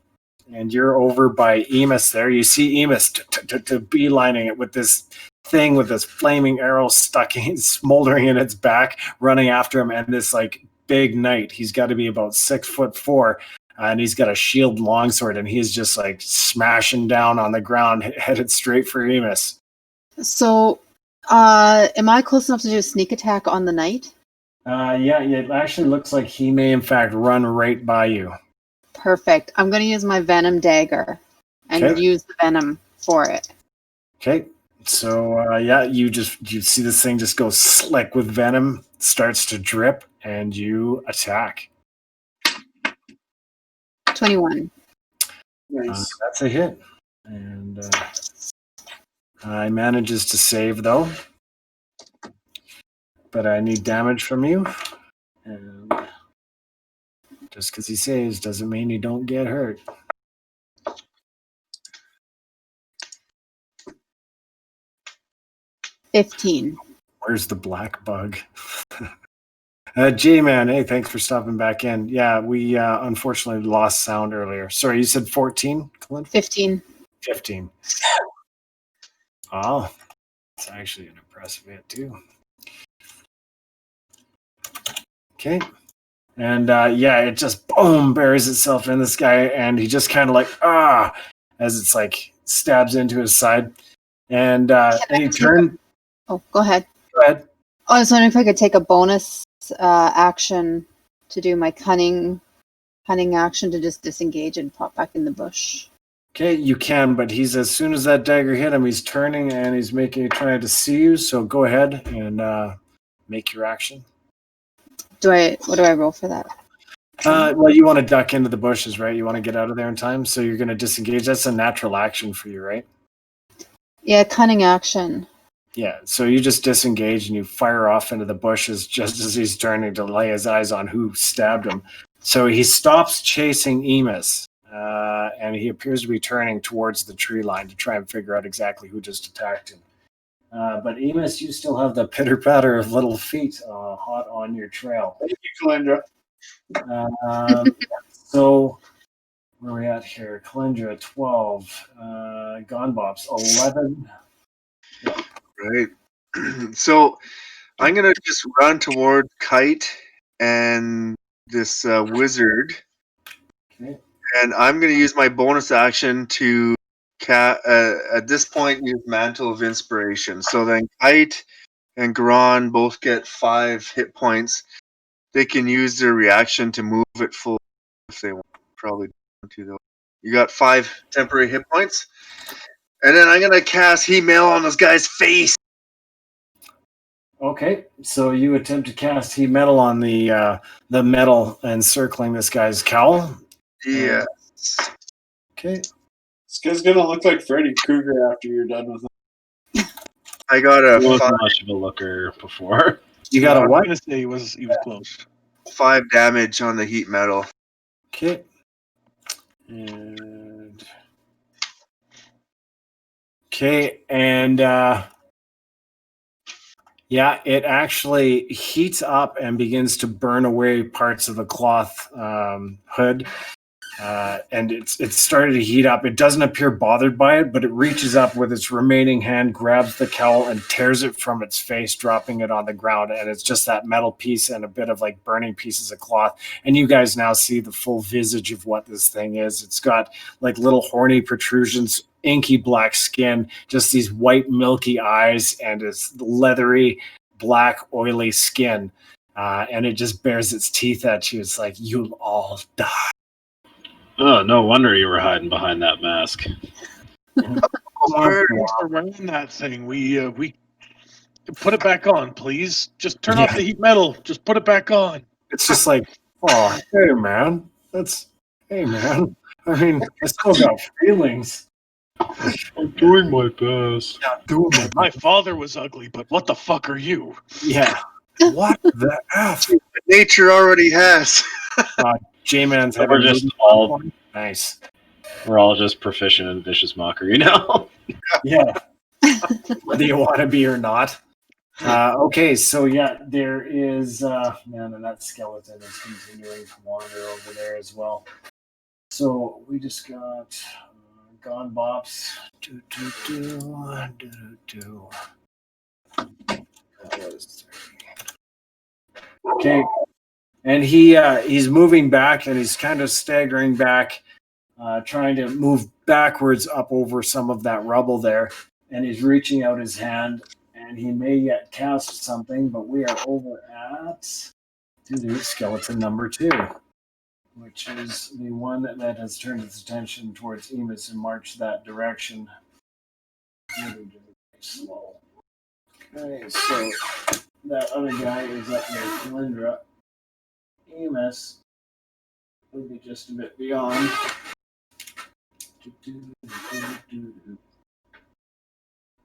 And you're over by Emus there. You see Emus to beelining it with this thing with this flaming arrow stuck in, smoldering in its back, running after him. And this like big knight, he's got to be about 6'4", and he's got a shield longsword, and he's just like smashing down on the ground, headed straight for Emus. So, am I close enough to do a sneak attack on the knight? Yeah, it actually looks like he may in fact run right by you. Perfect. I'm going to use my venom dagger and Okay. use the venom for it. Okay, so yeah, you see this thing just go slick with venom, starts to drip, and you attack. 21. nice. That's a hit, and I manages to save though, but I need damage from you, and just because he saves doesn't mean you don't get hurt. $15. Where's the black bug? J-Man, hey, thanks for stopping back in. Yeah, we unfortunately lost sound earlier. Sorry, you said 14, Clint? 15. 15. Oh, it's actually an impressive hit, too. Okay. And yeah, it just boom, buries itself in this guy, and he just kind of like, as it's like stabs into his side. And any turn. Oh, go ahead. Go ahead. Oh, I was wondering if I could take a bonus action to do my cunning action to just disengage and pop back in the bush. Okay, you can, but he's as soon as that dagger hit him, he's turning and he's trying to see you. So go ahead and make your action. What do I roll for that? Well, you want to duck into the bushes, right? You want to get out of there in time, so you're going to disengage. That's a natural action for you, right? Yeah, cunning action. Yeah, so you just disengage and you fire off into the bushes just as he's turning to lay his eyes on who stabbed him. So he stops chasing Emus, and he appears to be turning towards the tree line to try and figure out exactly who just attacked him. But Emus, you still have the pitter-patter of little feet hot on your trail. Thank you, Calyndra. So where are we at here? Calyndra, 12. Bops, 11. right. So I'm gonna just run toward Kite and this wizard, Okay. and I'm gonna use my bonus action to at this point use Mantle of Inspiration. So then Kite and Grond both get 5 hit points. They can use their reaction to move it full if they want. Probably don't do those. You got 5 temporary hit points. And then I'm gonna cast Heat Mail on this guy's face. Okay, so you attempt to cast heat metal on the metal encircling this guy's cowl. Yeah. Okay. This guy's gonna look like Freddy Krueger after you're done with him. I got He a wasn't much of a looker before. You got a I'm what? gonna say he was close. 5 damage on the heat metal. Okay. And okay, and yeah, it actually heats up and begins to burn away parts of the cloth hood. And it's started to heat up. It doesn't appear bothered by it, but it reaches up with its remaining hand, grabs the cowl, and tears it from its face, dropping it on the ground. And it's just that metal piece and a bit of like burning pieces of cloth. And you guys now see the full visage of what this thing is. It's got like little horny protrusions inky black skin, just these white milky eyes, and his leathery black oily skin. And it just bares its teeth at you. It's like, you'll all die. Oh, no wonder you were hiding behind that mask. Around that thing, we put it back on, please. Just turn off the heat metal. Just put it back on. It's just like, oh, hey, man. Hey, man. I mean, I still got feelings. I'm doing my best. My father was ugly, but what the fuck are you? Yeah. What the F? Nature already has. J-Man's So we're just all nice. We're all just proficient in vicious mockery now. Yeah. Whether you want to be or not. Okay, so yeah, there is man, and that skeleton is continuing to wander over there as well. So we just got gone Bops. Okay, and he's moving back, and he's kind of staggering back, trying to move backwards up over some of that rubble there, and he's reaching out his hand, and he may yet cast something, but we are over at skeleton number 2, which is the one that has turned its attention towards Emus and marched that direction. Slow. Okay, so that other guy is up near Calyndra. Emus will be just a bit beyond.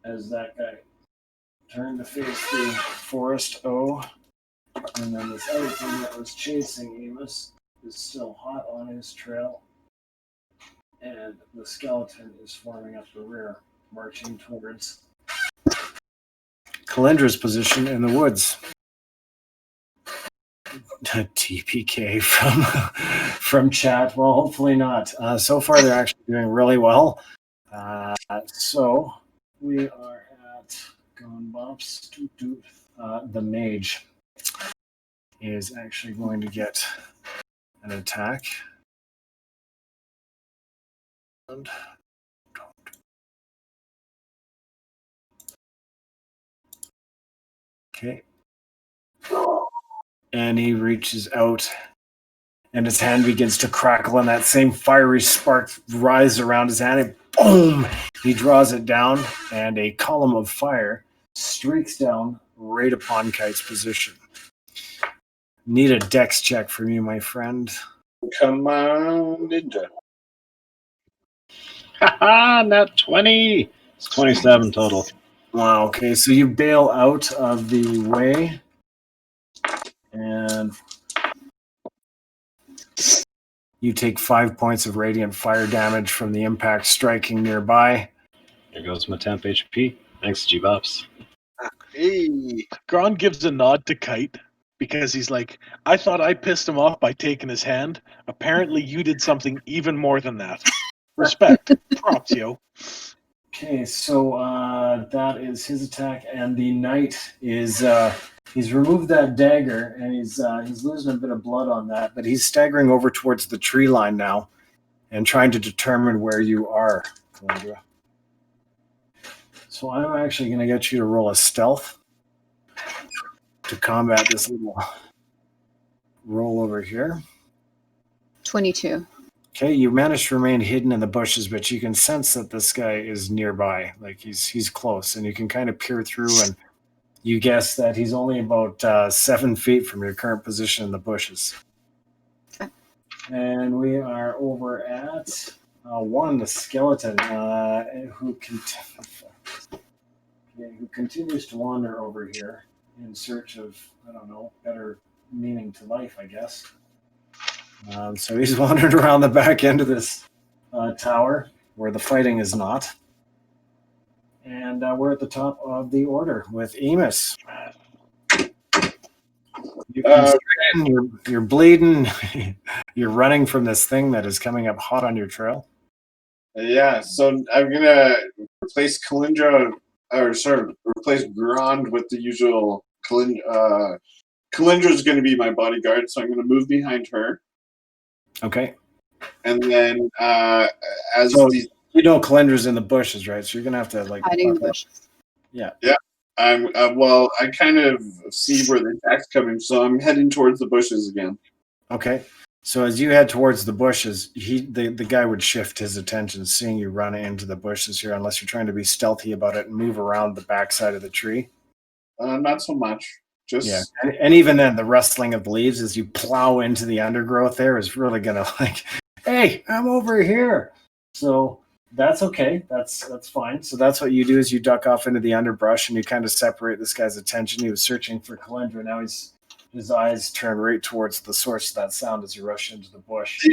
As that guy turned to face the forest O, and then this other thing that was chasing Emus is still hot on his trail, and the skeleton is forming up the rear, marching towards Calyndra's position in the woods. TPK from chat. Well, hopefully not. So far, they're actually doing really well. So we are at Gone Bops. The mage is actually going to get an attack. Okay. And he reaches out, and his hand begins to crackle, and that same fiery spark rises around his hand, and boom! He draws it down, and a column of fire streaks down right upon Kite's position. Need a dex check from you, my friend. Come on, ninja. Haha, not 20. It's 27 total. Wow, okay, so you bail out of the way, and you take 5 points of radiant fire damage from the impact striking nearby. There goes my temp HP. Thanks, G-Bops. Hey. Grond gives a nod to Kite because he's like, I thought I pissed him off by taking his hand. Apparently you did something even more than that. Respect. Props, yo. Okay, so that is his attack, and the knight is he's removed that dagger, and he's losing a bit of blood on that, but he's staggering over towards the tree line now and trying to determine where you are, Calyndra. So I'm actually going to get you to roll a stealth to combat this little roll over here. 22. Okay, you managed to remain hidden in the bushes, but you can sense that this guy is nearby. Like he's close, and you can kind of peer through, and you guess that he's only about 7 feet from your current position in the bushes. Okay. And we are over at the skeleton, who continues to wander over here in search of, I don't know, better meaning to life, I guess. So he's wandered around the back end of this tower where the fighting is not. And we're at the top of the order with Emus. You're bleeding. You're running from this thing that is coming up hot on your trail. Yeah, so I'm going to replace replace Grond with the usual Calyndra. Calyndra's going to be my bodyguard, so I'm going to move behind her. Okay. And then You know Calyndra's in the bushes, right? So you're gonna have to like Hiding in the bushes. Yeah. I'm well. I kind of see where the attack's coming, so I'm heading towards the bushes again. Okay. So as you head towards the bushes, the guy would shift his attention, seeing you run into the bushes here, unless you're trying to be stealthy about it and move around the backside of the tree. Not so much. Just Yeah, and even then, the rustling of the leaves as you plow into the undergrowth there is really gonna like, hey, I'm over here. So that's okay. That's fine. So that's what you do is you duck off into the underbrush and you kind of separate this guy's attention. He was searching for Calyndra. Now his eyes turn right towards the source of that sound as you rush into the bush.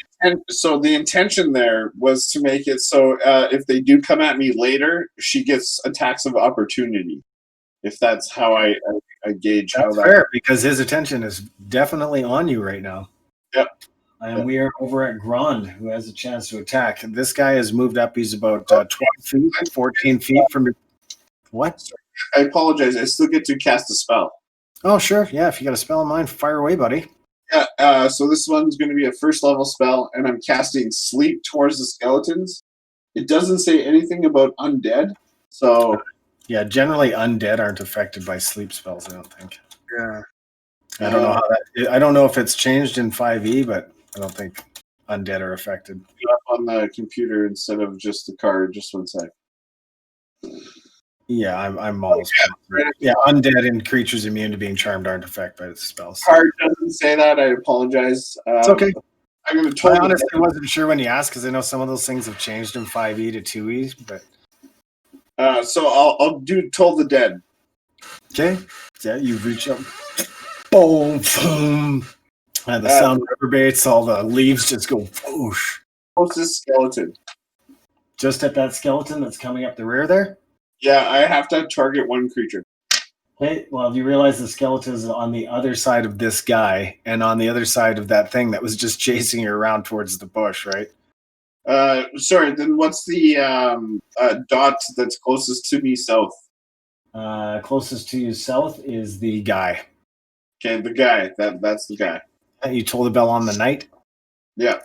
So the intention there was to make it so if they do come at me later, she gets attacks of opportunity. If that's how I gauge That's how that. fair because his attention is definitely on you right now. Yep. And we are over at Grond, who has a chance to attack. And this guy has moved up. He's about 12 feet, 14 feet from your. What? I apologize. I still get to cast a spell. Oh, sure. Yeah, if you got a spell in mind, fire away, buddy. Yeah. So this one's going to be a first level spell, and I'm casting Sleep towards the skeletons. It doesn't say anything about undead, so. Yeah, generally undead aren't affected by sleep spells. I don't think. Yeah. I don't know how that. I don't know if it's changed in 5e, but I don't think undead are affected. Up on the computer instead of just the card. Just one sec. Yeah, I'm almost. Yeah, undead and creatures immune to being charmed aren't affected by the spells. Card doesn't say that. I apologize. It's okay. I'm going to I honestly wasn't sure when you asked because I know some of those things have changed in 5e to 2e, but. So I'll do Toll the Dead. Okay. Yeah, you reach up. Boom, boom. And the sound reverberates. All the leaves just go whoosh. Closest skeleton. Just at that skeleton that's coming up the rear there? Yeah, I have to target one creature. Okay, well, you realize the skeleton is on the other side of this guy and on the other side of that thing that was just chasing you around towards the bush, right? Sorry, then what's the dot that's closest to me south? Closest to you south is the guy. Okay, the guy. That's the guy. You told the bell on the knight? Yeah.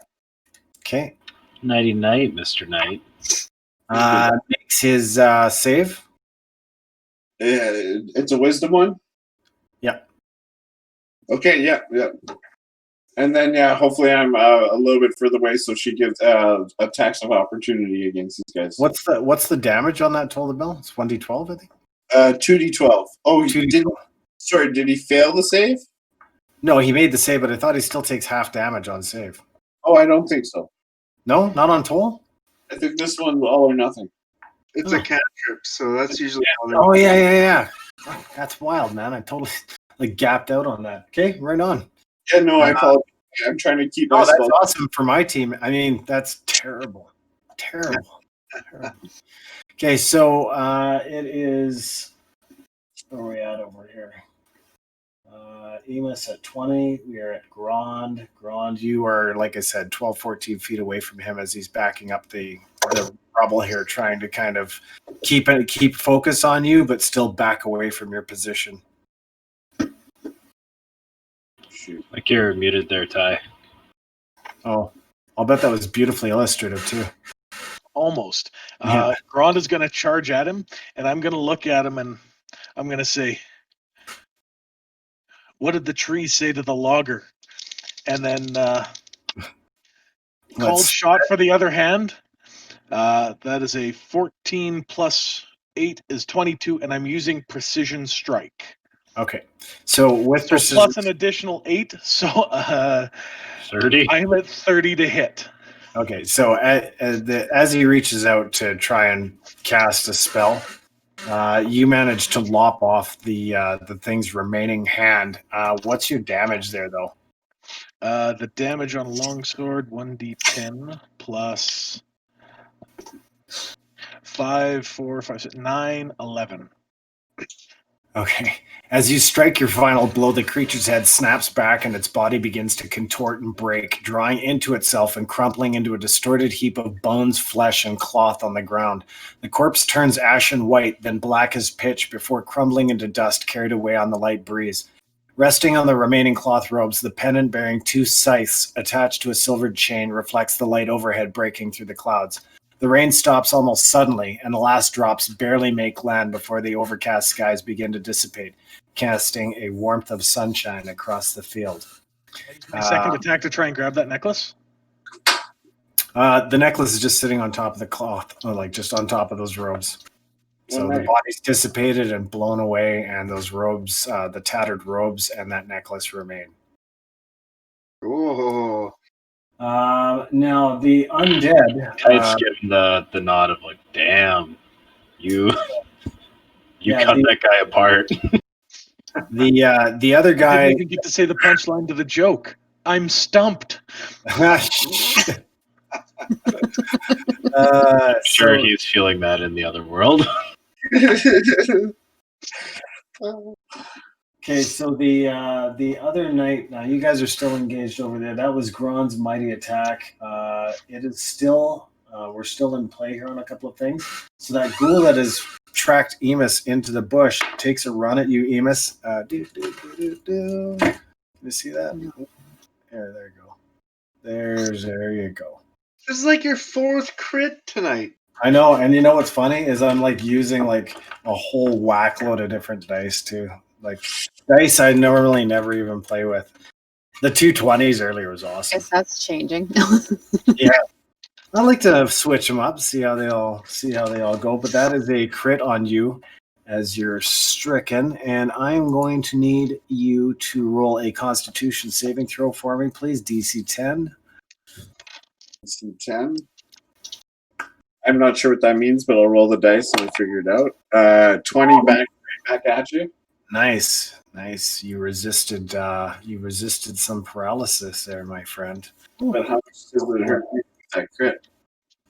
Okay. Nighty night, Mr. Knight. Makes his save. It's a wisdom one? Yeah. Okay, yeah. And then, hopefully I'm a little bit further away, so she gives attacks of opportunity against these guys. What's the damage on that toll the bell? It's 1d12, I think? 2d12. Oh, 2d12. Did he fail the save? No, he made the save, but I thought he still takes half damage on save. Oh, I don't think so. No? Not on toll? I think this one's all or nothing. It's a cantrip, so that's usually how they. Oh, yeah. That's wild, man. I totally gapped out on that. Okay, right on. Yeah, no, I apologize. I'm trying to keep Oh, myself. that's awesome for my team. I mean, that's terrible. Terrible. Okay, so it is. Where are we at over here? Emus at 20. We are at Grond. Grond, you are, like I said, 12, 14 feet away from him as he's backing up the rubble here, trying to kind of keep focus on you, but still back away from your position. Shoot. Like you're muted there, Ty. Oh, I'll bet that was beautifully illustrative too. Almost. Yeah. Grond is going to charge at him, and I'm going to look at him, and I'm going to say, what did the trees say to the logger? And then called shot for the other hand. That is a 14 plus 8 is 22, and I'm using precision strike. Okay. So with precision, plus an additional 8, so 30. I'm at 30 to hit. Okay, so as he reaches out to try and cast a spell, you manage to lop off the thing's remaining hand. What's your damage there, though? The damage on longsword 1d10 plus 5, 4, 5, 6, 9, 11. Okay. As you strike your final blow, the creature's head snaps back and its body begins to contort and break, drawing into itself and crumpling into a distorted heap of bones, flesh, and cloth on the ground. The corpse turns ashen white, then black as pitch before crumbling into dust carried away on the light breeze. Resting on the remaining cloth robes, the pennant bearing 2 scythes attached to a silvered chain reflects the light overhead breaking through the clouds. The rain stops almost suddenly, and the last drops barely make land before the overcast skies begin to dissipate, casting a warmth of sunshine across the field. My second attack to try and grab that necklace? The necklace is just sitting on top of the cloth, or like just on top of those robes. So the body's dissipated and blown away, and those robes, the tattered robes, and that necklace remain. Oh. Now the undead. Kite's giving the nod of like, damn, you cut that guy apart. The other guy. I didn't even get to say the punchline to the joke. I'm stumped. Sure, he's feeling that in the other world. Okay, so the other knight. Now you guys are still engaged over there. That was Grond's mighty attack. It is still. We're still in play here on a couple of things. So that ghoul that has tracked Emus into the bush takes a run at you, Emus. Can you see that? There you go. There you go. This is like your 4th crit tonight. I know, and you know what's funny is I'm like using like a whole whack load of different dice too. Like dice I normally never even play with. The 220s earlier was awesome. Guess that's changing. Yeah. I like to switch them up, see how they all go. But that is a crit on you as you're stricken, and I'm going to need you to roll a Constitution saving throw for me, please. DC 10. DC 10. I'm not sure what that means, but I'll roll the dice and we'll figure it out. 20 back at you. Nice. You resisted some paralysis there, my friend. But how much does it hurt you with that crit?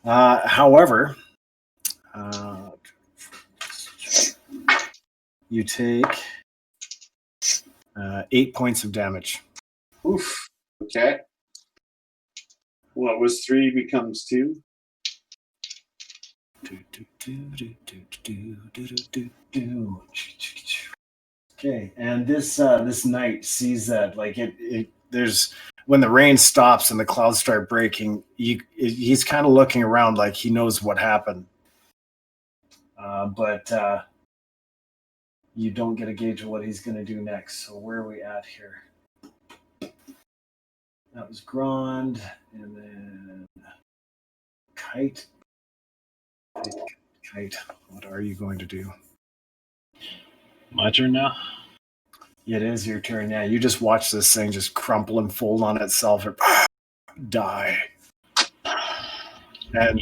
However, you take 8 points of damage. Oof. Okay. What was 3 becomes 2? Okay, and this knight sees that like there's when the rain stops and the clouds start breaking, he's kind of looking around like he knows what happened, but you don't get a gauge of what he's going to do next. So where are we at here? That was Grond, and then Kite. Kite, what are you going to do? My turn now? It is your turn. Yeah, you just watch this thing just crumple and fold on itself and die. And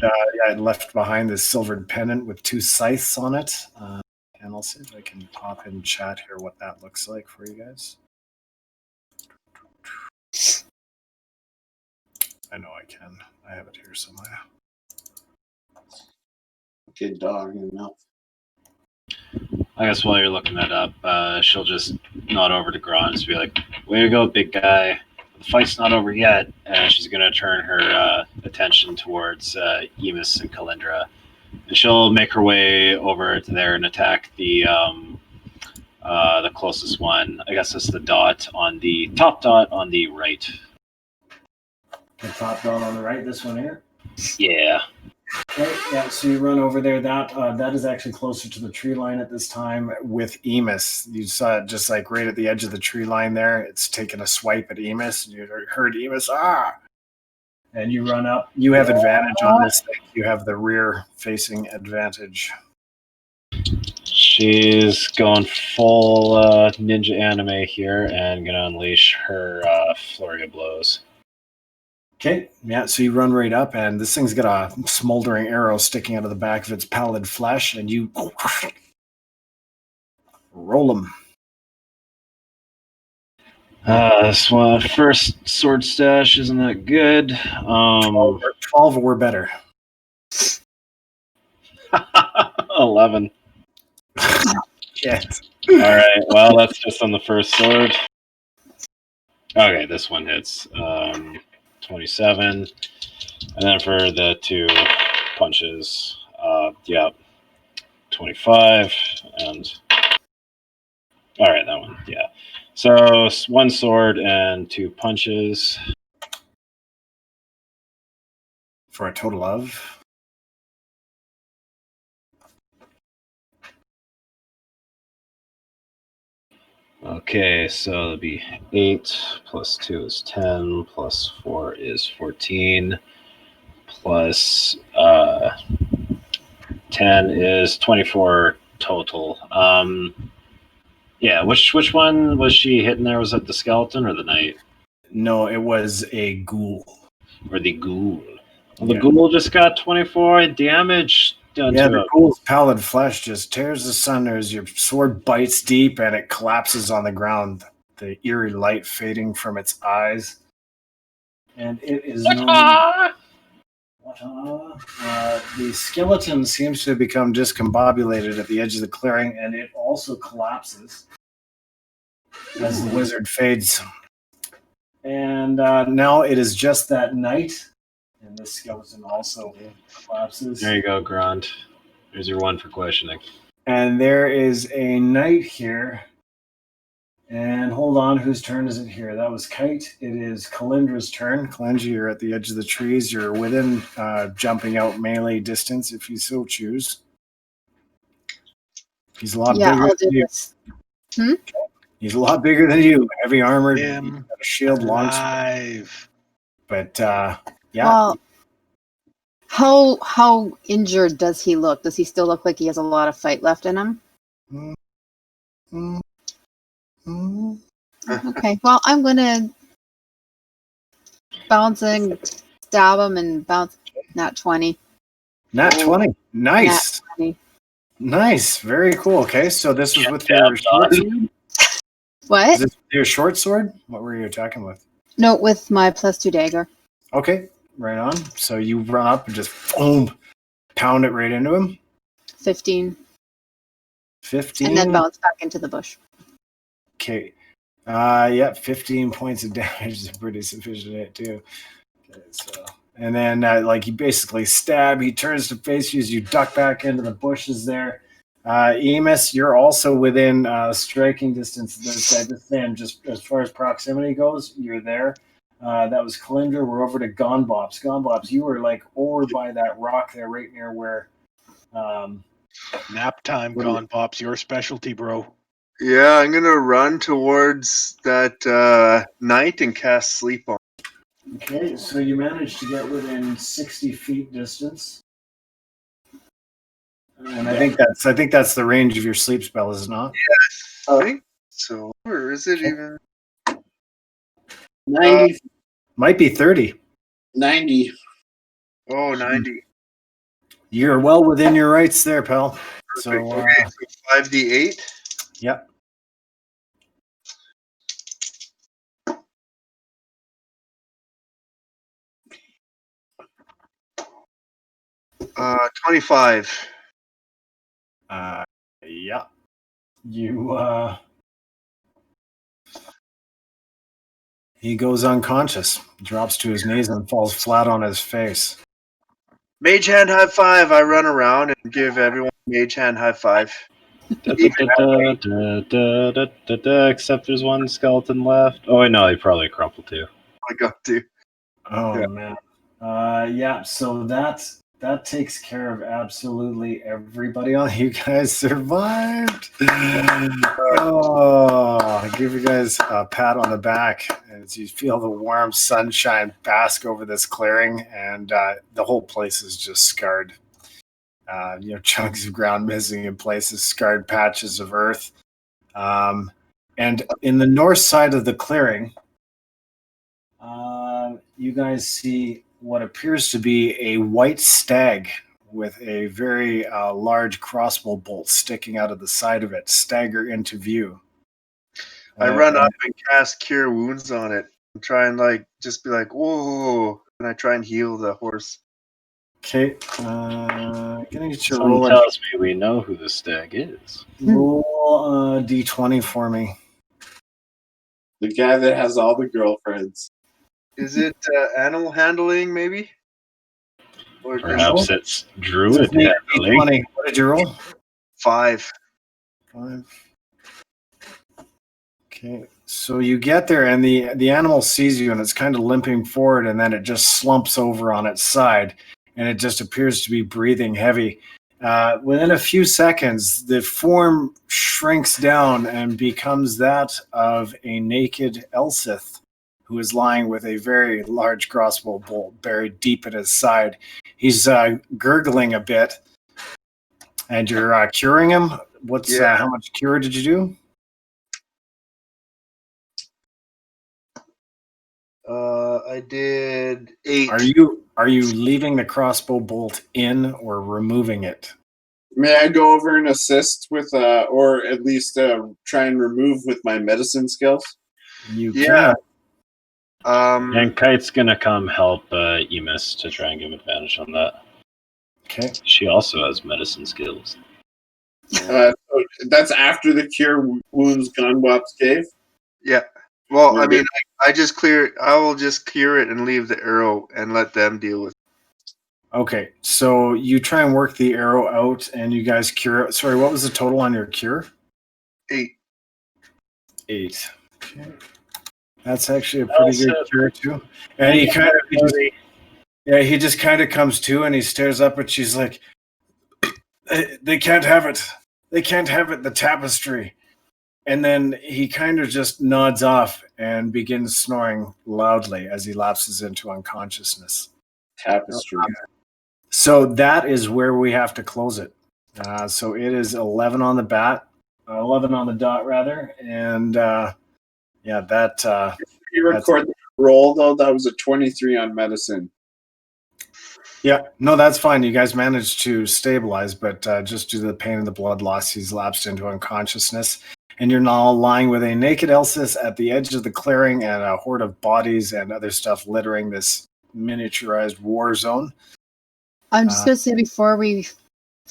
it left behind this silvered pennant with 2 scythes on it. And I'll see if I can pop in chat here what that looks like for you guys. I know I can. I have it here somewhere. Good dog in mouth. I guess while you're looking that up, she'll just nod over to Grond and be like, way to go, big guy. The fight's not over yet. And she's going to turn her attention towards Emus and Calyndra. And she'll make her way over to there and attack the closest one. I guess it's the dot on the top dot on the right. The top dot on the right, this one here? Yeah. Okay, yeah, so you run over there. That is actually closer to the tree line at this time with Emus. You saw it just like right at the edge of the tree line there. It's taking a swipe at Emus. You heard Emus, and you run up. You have advantage on this thing. You have the rear-facing advantage. She's going full ninja anime here and going to unleash her flurry of blows. Okay, yeah, so you run right up, and this thing's got a smoldering arrow sticking out of the back of its pallid flesh, and you roll them. This one, first sword stash isn't that good. 12 or better. 11. Shit. All right, well, that's just on the first sword. Okay, this one hits. 27. And then for the 2 punches, 25. And all right, that one, yeah. So 1 sword and 2 punches. For a total of? Okay, so it'll be 8 plus 2 is 10, plus 4 is 14, plus 10 is 24 total. Yeah, which one was she hitting there? Was it the skeleton or the knight? No, it was a ghoul. Or the ghoul? Well, the Yeah. ghoul just got 24 damage done Yeah, to the it. ghoul's pallid flesh just tears asunder as your sword bites deep and it collapses on the ground, the eerie light fading from its eyes. And it is the skeleton seems to have become discombobulated at the edge of the clearing, and it also collapses as the wizard fades. And now it is just that knight, and this skeleton also collapses. There you go, Grond. There's your one for questioning. And there is a knight here. And hold on, whose turn is it here? That was Kite. It is Calyndra's turn. Calyndra, you're at the edge of the trees. You're within jumping out melee distance if you so choose. He's a lot bigger I'll do than you. this. Hmm? He's a lot bigger than you. Heavy armored. He's Him got a shield, long sword. alive. But yeah. Well, how injured does he look? Does he still look like he has a lot of fight left in him? Okay. Well, I'm gonna bounce and stab him and bounce. Nat 20. Nat 20. Nice. Nat 20. Nice. Very cool. Okay, so this is with your Stab short dodge. sword? What? Is this your short sword? What were you attacking with? No, with my +2 dagger. Okay, right on. So you run up and just boom, pound it right into him. 15. 15. And then bounce back into the bush. Okay. Yeah, 15 points of damage is pretty sufficient hit too. Okay, so and then like you basically stab, he turns to face you as you duck back into the bushes there. Emus, you're also within striking distance of this guy. Just saying, just as far as proximity goes, you're there. That was Calyndra. We're over to Bops. Bops, you were like over by that rock there, right near where. Nap time, What do you- Gone Pops. Your specialty, bro. Yeah, I'm gonna run towards that knight and cast sleep on. Okay, so you managed to get within 60 feet distance. And I think that's the range of your sleep spell, is it not? I think so. Or is it even? 90. Might be 30. 90. Oh, 90. You're well within your rights there, pal. Perfect. So, Okay, so 5d8. Yep. Uh, 25. Yeah. You he goes unconscious, drops to his knees and falls flat on his face. Mage hand high five. I run around and give everyone mage hand high five. Except there's one skeleton left. Oh, wait, no, he probably crumpled too. I got to. Oh Yeah. man. Yeah, so that takes care of absolutely everybody on you guys survived. Oh, give you guys a pat on the back as you feel the warm sunshine bask over this clearing, and the whole place is just scarred. Chunks of ground missing in places, scarred patches of earth. And in the north side of the clearing, you guys see what appears to be a white stag with a very large crossbow bolt sticking out of the side of it, stagger into view. I run up and cast Cure Wounds on it and try and just be like, whoa, and I try and heal the horse. Okay, gonna get you Someone roll tells me we know who the stag is. roll d20 for me. The guy that has all the girlfriends. Is it animal handling, maybe? Or Perhaps it's druid D20. handling. What did you roll? 5. 5. Okay, so you get there and the animal sees you and it's kind of limping forward, and then it just slumps over on its side and it just appears to be breathing heavy. Within a few seconds, the form shrinks down and becomes that of a naked Elsith, who is lying with a very large crossbow bolt buried deep in his side. He's gurgling a bit, and you're curing him. How much cure did you do? I did 8. Are you leaving the crossbow bolt in or removing it? May I go over and assist with, or at least try and remove with my medicine skills? You can. And Kite's gonna come help Emus to try and give advantage on that. Okay. She also has medicine skills. So that's after the cure wounds Bops gave? Yeah. Well, I mean, I will just cure it and leave the arrow and let them deal with it. Okay, so you try and work the arrow out, and you guys cure it. Sorry, what was the total on your cure? 8. 8. Okay. That's actually a pretty good cure too. And he just kind of comes to and he stares up and she's like, they can't have it. They can't have it, the tapestry. And then he kind of just nods off and begins snoring loudly as he lapses into unconsciousness. Tapestry. So that is where we have to close it. So it is 11 on the dot rather. And that... you record the roll, though, that was a 23 on medicine. Yeah, no, that's fine. You guys managed to stabilize, but just due to the pain and the blood loss, he's lapsed into unconsciousness. And you're now lying with a naked Elsis at the edge of the clearing and a horde of bodies and other stuff littering this miniaturized war zone. I'm just going to say before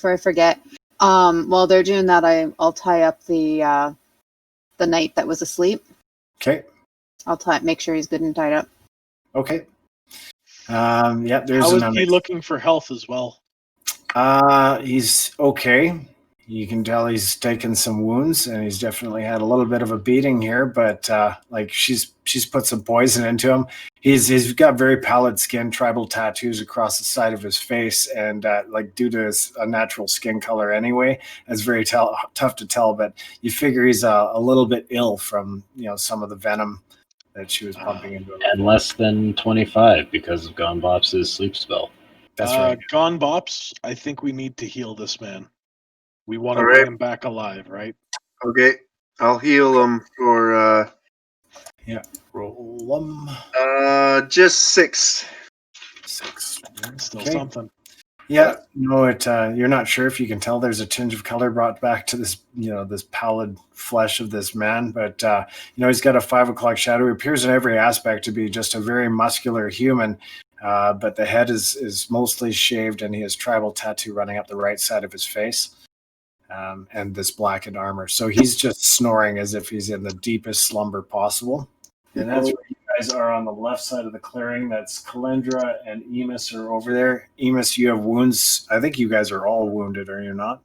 I forget, while they're doing that, I'll tie up the knight that was asleep. Okay. Make sure he's good and tied up. Okay. There's How is he looking for health as well? He's okay. You can tell he's taken some wounds, and he's definitely had a little bit of a beating here. But she's put some poison into him. He's got very pallid skin, tribal tattoos across the side of his face, and due to his unnatural skin color anyway, it's very tough to tell. But you figure he's a little bit ill from some of the venom that she was pumping into him. And less than 25 because of Bops' sleep spell. That's right. Bops, I think we need to heal this man. We want to bring him back alive, right? Okay. I'll heal him for... roll him. Just 6. 6. Still Okay. something. Yeah, no, you're not sure if you can tell there's a tinge of color brought back to this, this pallid flesh of this man, but he's got a 5 o'clock shadow. He appears in every aspect to be just a very muscular human, but the head is mostly shaved and he has tribal tattoo running up the right side of his face, and this blackened armor. So he's just snoring as if he's in the deepest slumber possible. And that's where you guys are on the left side of the clearing. That's Calyndra and Emus are over there. Emus, you have wounds. I think you guys are all wounded, are you not?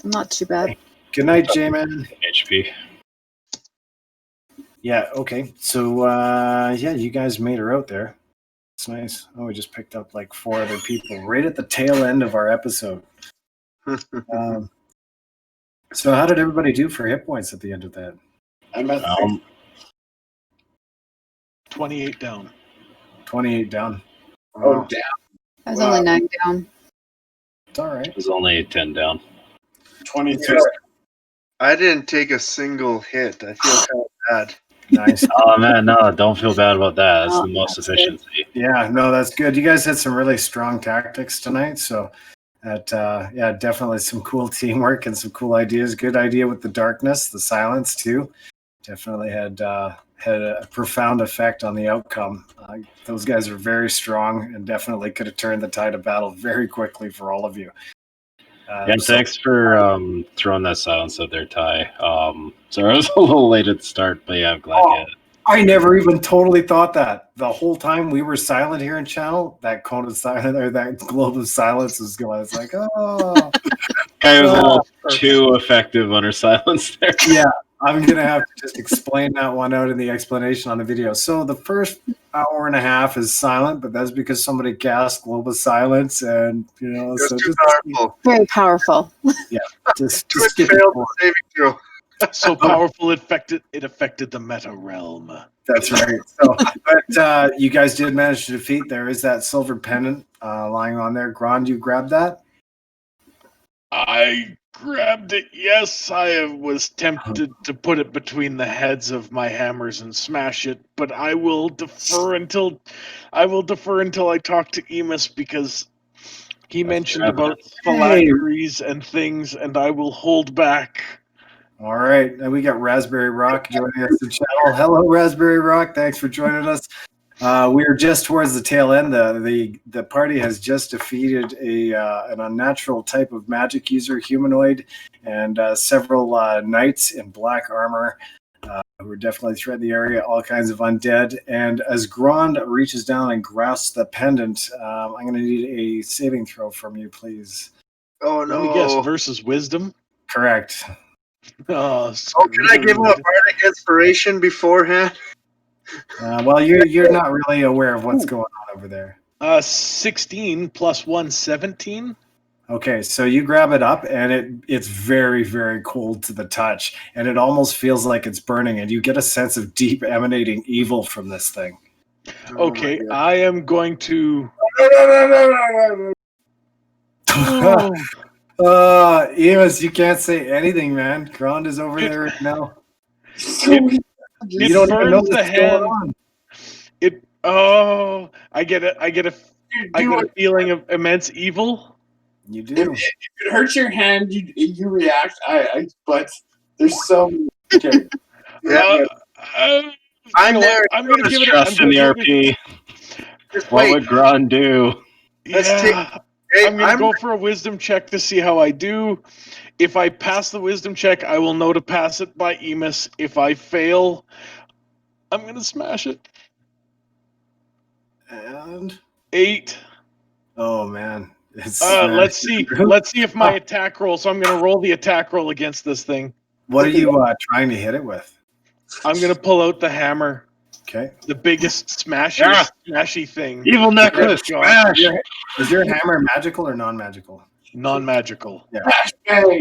Not too bad. Good night, J-Man. HP. Yeah, okay. So, you guys made her out there. It's nice. Oh, we just picked up 4 other people right at the tail end of our episode. So how did everybody do for hit points at the end of that? I'm at 28 down. 28 down. Oh, damn. I was only 9 down. It's all right. It was only 10 down. 23. I didn't take a single hit. I feel kind of bad. Nice. Oh, man, no, don't feel bad about that. That's the most efficiency. Yeah, no, that's good. You guys had some really strong tactics tonight, so that definitely some cool teamwork and some cool ideas. Good idea with the darkness, the silence too. Definitely had a profound effect on the outcome. Those guys are very strong and definitely could have turned the tide of battle very quickly for all of you. Thanks for throwing that silence out there, Ty. Sorry, I was a little late at the start, but yeah, I'm glad you had it. I never even totally thought that. The whole time we were silent here in channel, that cone of silence or that globe of silence was going. It's like, oh. I was a little too effective on her silence there. Yeah, I'm going to have to just explain that one out in the explanation on the video. So the first hour and a half is silent, but that's because somebody cast Global Silence, and It's so too just powerful. Very powerful. just Twitch skip failed it. the saving throw. So powerful it affected the meta realm. That's right. So, but you guys did manage to defeat. There is that silver pendant lying on there. Grond, you grabbed that? I grabbed it. Yes, I was tempted to put it between the heads of my hammers and smash it, but I will defer until I talk to Emus, because he mentioned about phylacteries and things, and I will hold back. All right. And we got Raspberry Rock joining us in channel. Hello, Raspberry Rock. Thanks for joining us. We're just towards the tail end. The party has just defeated an unnatural type of magic user, humanoid, and several knights in black armor who are definitely threatening the area, all kinds of undead. And as Grond reaches down and grasps the pendant, I'm going to need a saving throw from you, please. Oh Let me no! guess, versus wisdom? Correct. Oh, Can I give him a bardic inspiration beforehand? Well, you're not really aware of what's going on over there. 16 plus 1, 17. Okay, so you grab it up, and it's very, very cold to the touch, and it almost feels like it's burning, and you get a sense of deep emanating evil from this thing. Okay, I am going to. Emus, you can't say anything, man. Grond is over there right now. It You don't even know burns the what's hand. going on. I get a feeling of immense evil. You do. If it hurts your hand, you react. But there's some. Okay. I'm there. I'm gonna give it. Trust in the RP. What would Grond do? I'm gonna go for a wisdom check to see how I do. If I pass the wisdom check, I will know to pass it by Emus. If I fail, I'm gonna smash it. And 8. oh man, let's see if my attack roll. So I'm gonna roll the attack roll against this thing. What are you trying to hit it with? I'm gonna pull out the hammer. Okay. The biggest smashy thing. Evil necklace, smash! Is your hammer magical or non-magical? Non-magical. Yeah.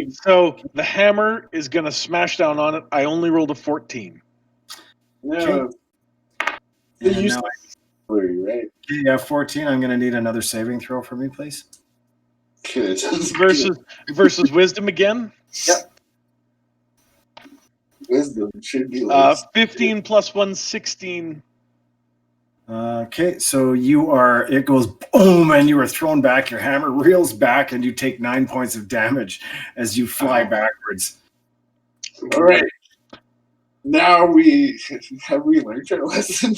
So the hammer is gonna smash down on it. I only rolled a 14. No. And now Right. you have 14. I'm going to need another saving throw from you, please. Versus wisdom again. Yep. Wisdom should be less. 15 plus 1, 16. Okay, so it goes boom, and you are thrown back. Your hammer reels back, and you take 9 points of damage as you fly backwards. All right. Now have we learned our lesson?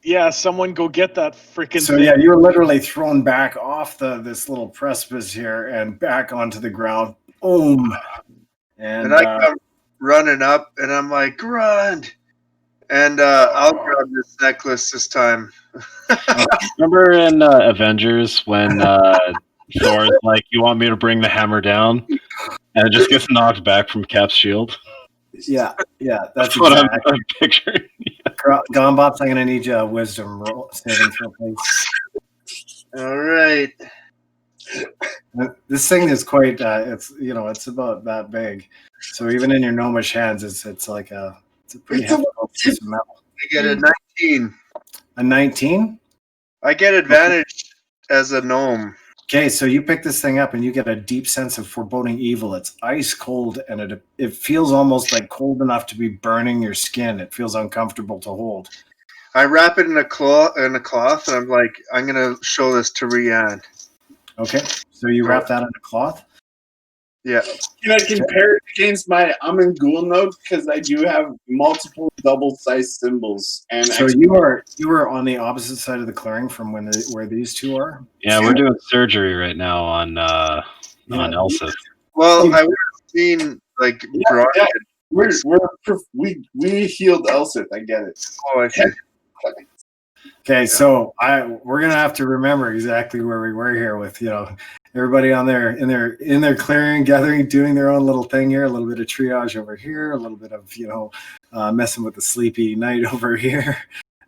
Yeah, someone go get that freaking So thing. yeah, you're literally thrown back off this little precipice here and back onto the ground. Boom. And I come running up, and I'm like, Grond! And I'll grab this necklace this time. Remember in Avengers when Thor's like, "You want me to bring the hammer down?" And it just gets knocked back from Cap's shield. Yeah, that's what exactly. I'm picturing. Bops, I'm going to need you a wisdom roll saving throw, please. All right. This thing is quite. It's about that big. So even in your gnomish hands, it's a pretty hefty piece of metal. I get a 19. A 19? I get advantage as a gnome. Okay, so you pick this thing up and you get a deep sense of foreboding evil. It's ice cold, and it feels almost like cold enough to be burning your skin. It feels uncomfortable to hold. I wrap it in a cloth, and I'm like, I'm gonna show this to Rianne. Okay, so you wrap that in a cloth? Yeah. Can I compare it against my Amangul note? Because I do have multiple double-sized symbols. And so you are on the opposite side of the clearing from where these two are? Yeah, we're doing surgery right now on Elsith. Well, I would have seen like we healed Elsith. I get it. Oh, I see. Okay, so we're gonna have to remember exactly where we were here with everybody on there in their clearing, gathering, doing their own little thing here. A little bit of triage over here, a little bit of messing with the sleepy night over here,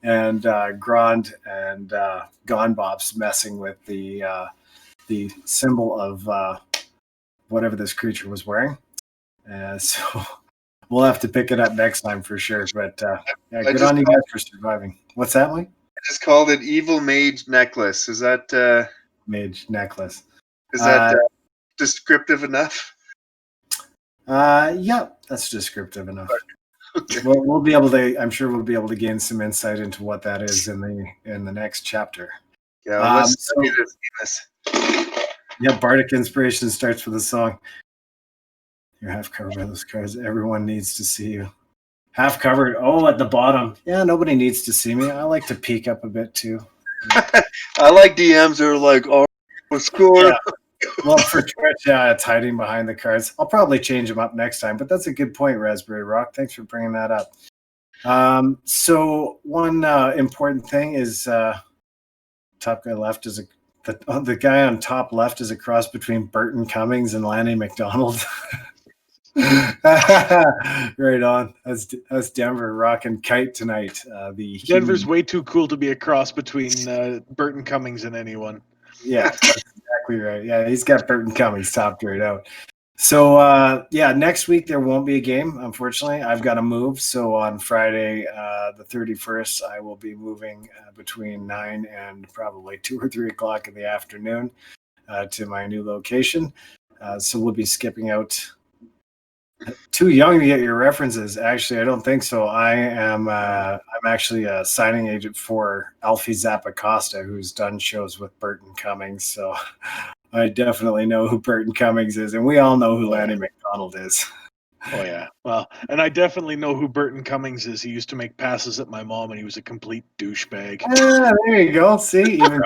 and Grond and Bops messing with the symbol of whatever this creature was wearing. So we'll have to pick it up next time for sure. But good on you guys for surviving. What's that, Mike? I just called it Evil Mage Necklace. Is that Mage Necklace? Is that descriptive enough? Yeah, that's descriptive enough. Okay. Well, we'll be able to. I'm sure we'll be able to gain some insight into what that is in the next chapter. Yeah, let's do this. Yeah, Bardic Inspiration starts with a song. You're half covered by those cards. Everyone needs to see you. Half covered. Oh, at the bottom. Yeah, nobody needs to see me. I like to peek up a bit too. I like DMs that are like, oh, score. Yeah. Well, for Twitch, it's hiding behind the cards. I'll probably change them up next time, but that's a good point, Raspberry Rock. Thanks for bringing that up. So one important thing is top guy left is the guy on top left is a cross between Burton Cummings and Lanny McDonald. Right on. That's Denver rocking Kite tonight. Denver's way too cool to be a cross between Burton Cummings and anyone. Yeah, that's exactly right. Yeah, he's got Burton Cummings topped right out. So next week there won't be a game. Unfortunately, I've got to move. So on Friday, the 31st, I will be moving between 9 and probably 2 or 3 o'clock in the afternoon to my new location. So we'll be skipping out. Too young to get your references. Actually, I don't think so. I'm actually a signing agent for Alfie Zappacosta, who's done shows with Burton Cummings. So I definitely know who Burton Cummings is, and we all know who Lanny McDonald is. Oh yeah, well, and I definitely know who Burton Cummings is. He used to make passes at my mom, and he was a complete douchebag. There you go. See, even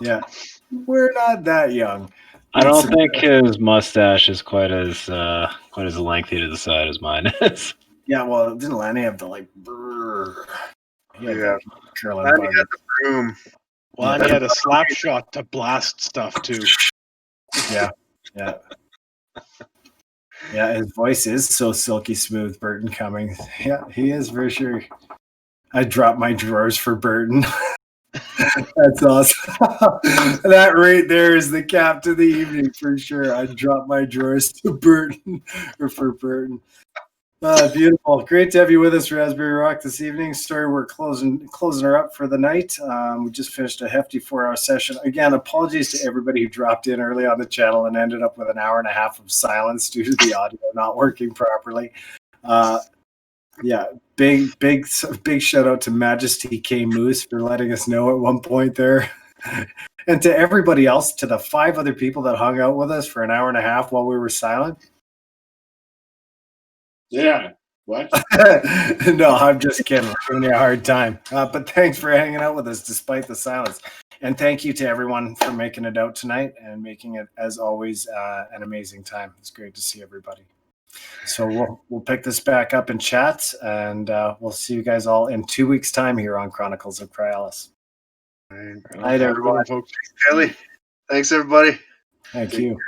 yeah, we're not that young. I don't think his mustache is quite as lengthy to the side as mine is. Yeah, well, didn't Lanny have the like? Brrr. Yeah, curling Lanny bug. had the broom. Well, and he had a slap shot to blast stuff too. Yeah. Yeah, his voice is so silky smooth, Burton Cummings. Yeah, he is for sure. I dropped my drawers for Burton. That's awesome. That right there is the cap to the evening for sure. I dropped my drawers to Burton or for Burton. Beautiful. Great to have you with us, Raspberry Rock, this evening. Sorry, we're closing her up for the night. We just finished a hefty 4-hour session. Again, apologies to everybody who dropped in early on the channel and ended up with an hour and a half of silence due to the audio not working properly. Big shout out to Majesty K Moose for letting us know at one point there. And to everybody else, to the 5 other people that hung out with us for an hour and a half while we were silent. Yeah. What? No, I'm just kidding. We're giving you a hard time. But thanks for hanging out with us despite the silence. And thank you to everyone for making it out tonight and making it, as always, an amazing time. It's great to see everybody. So we'll pick this back up in chat, and we'll see you guys all in 2 weeks' time here on Chronicles of Chryalis. All right. Night, everyone. Thanks, Kelly. Thanks, everybody. Thank you.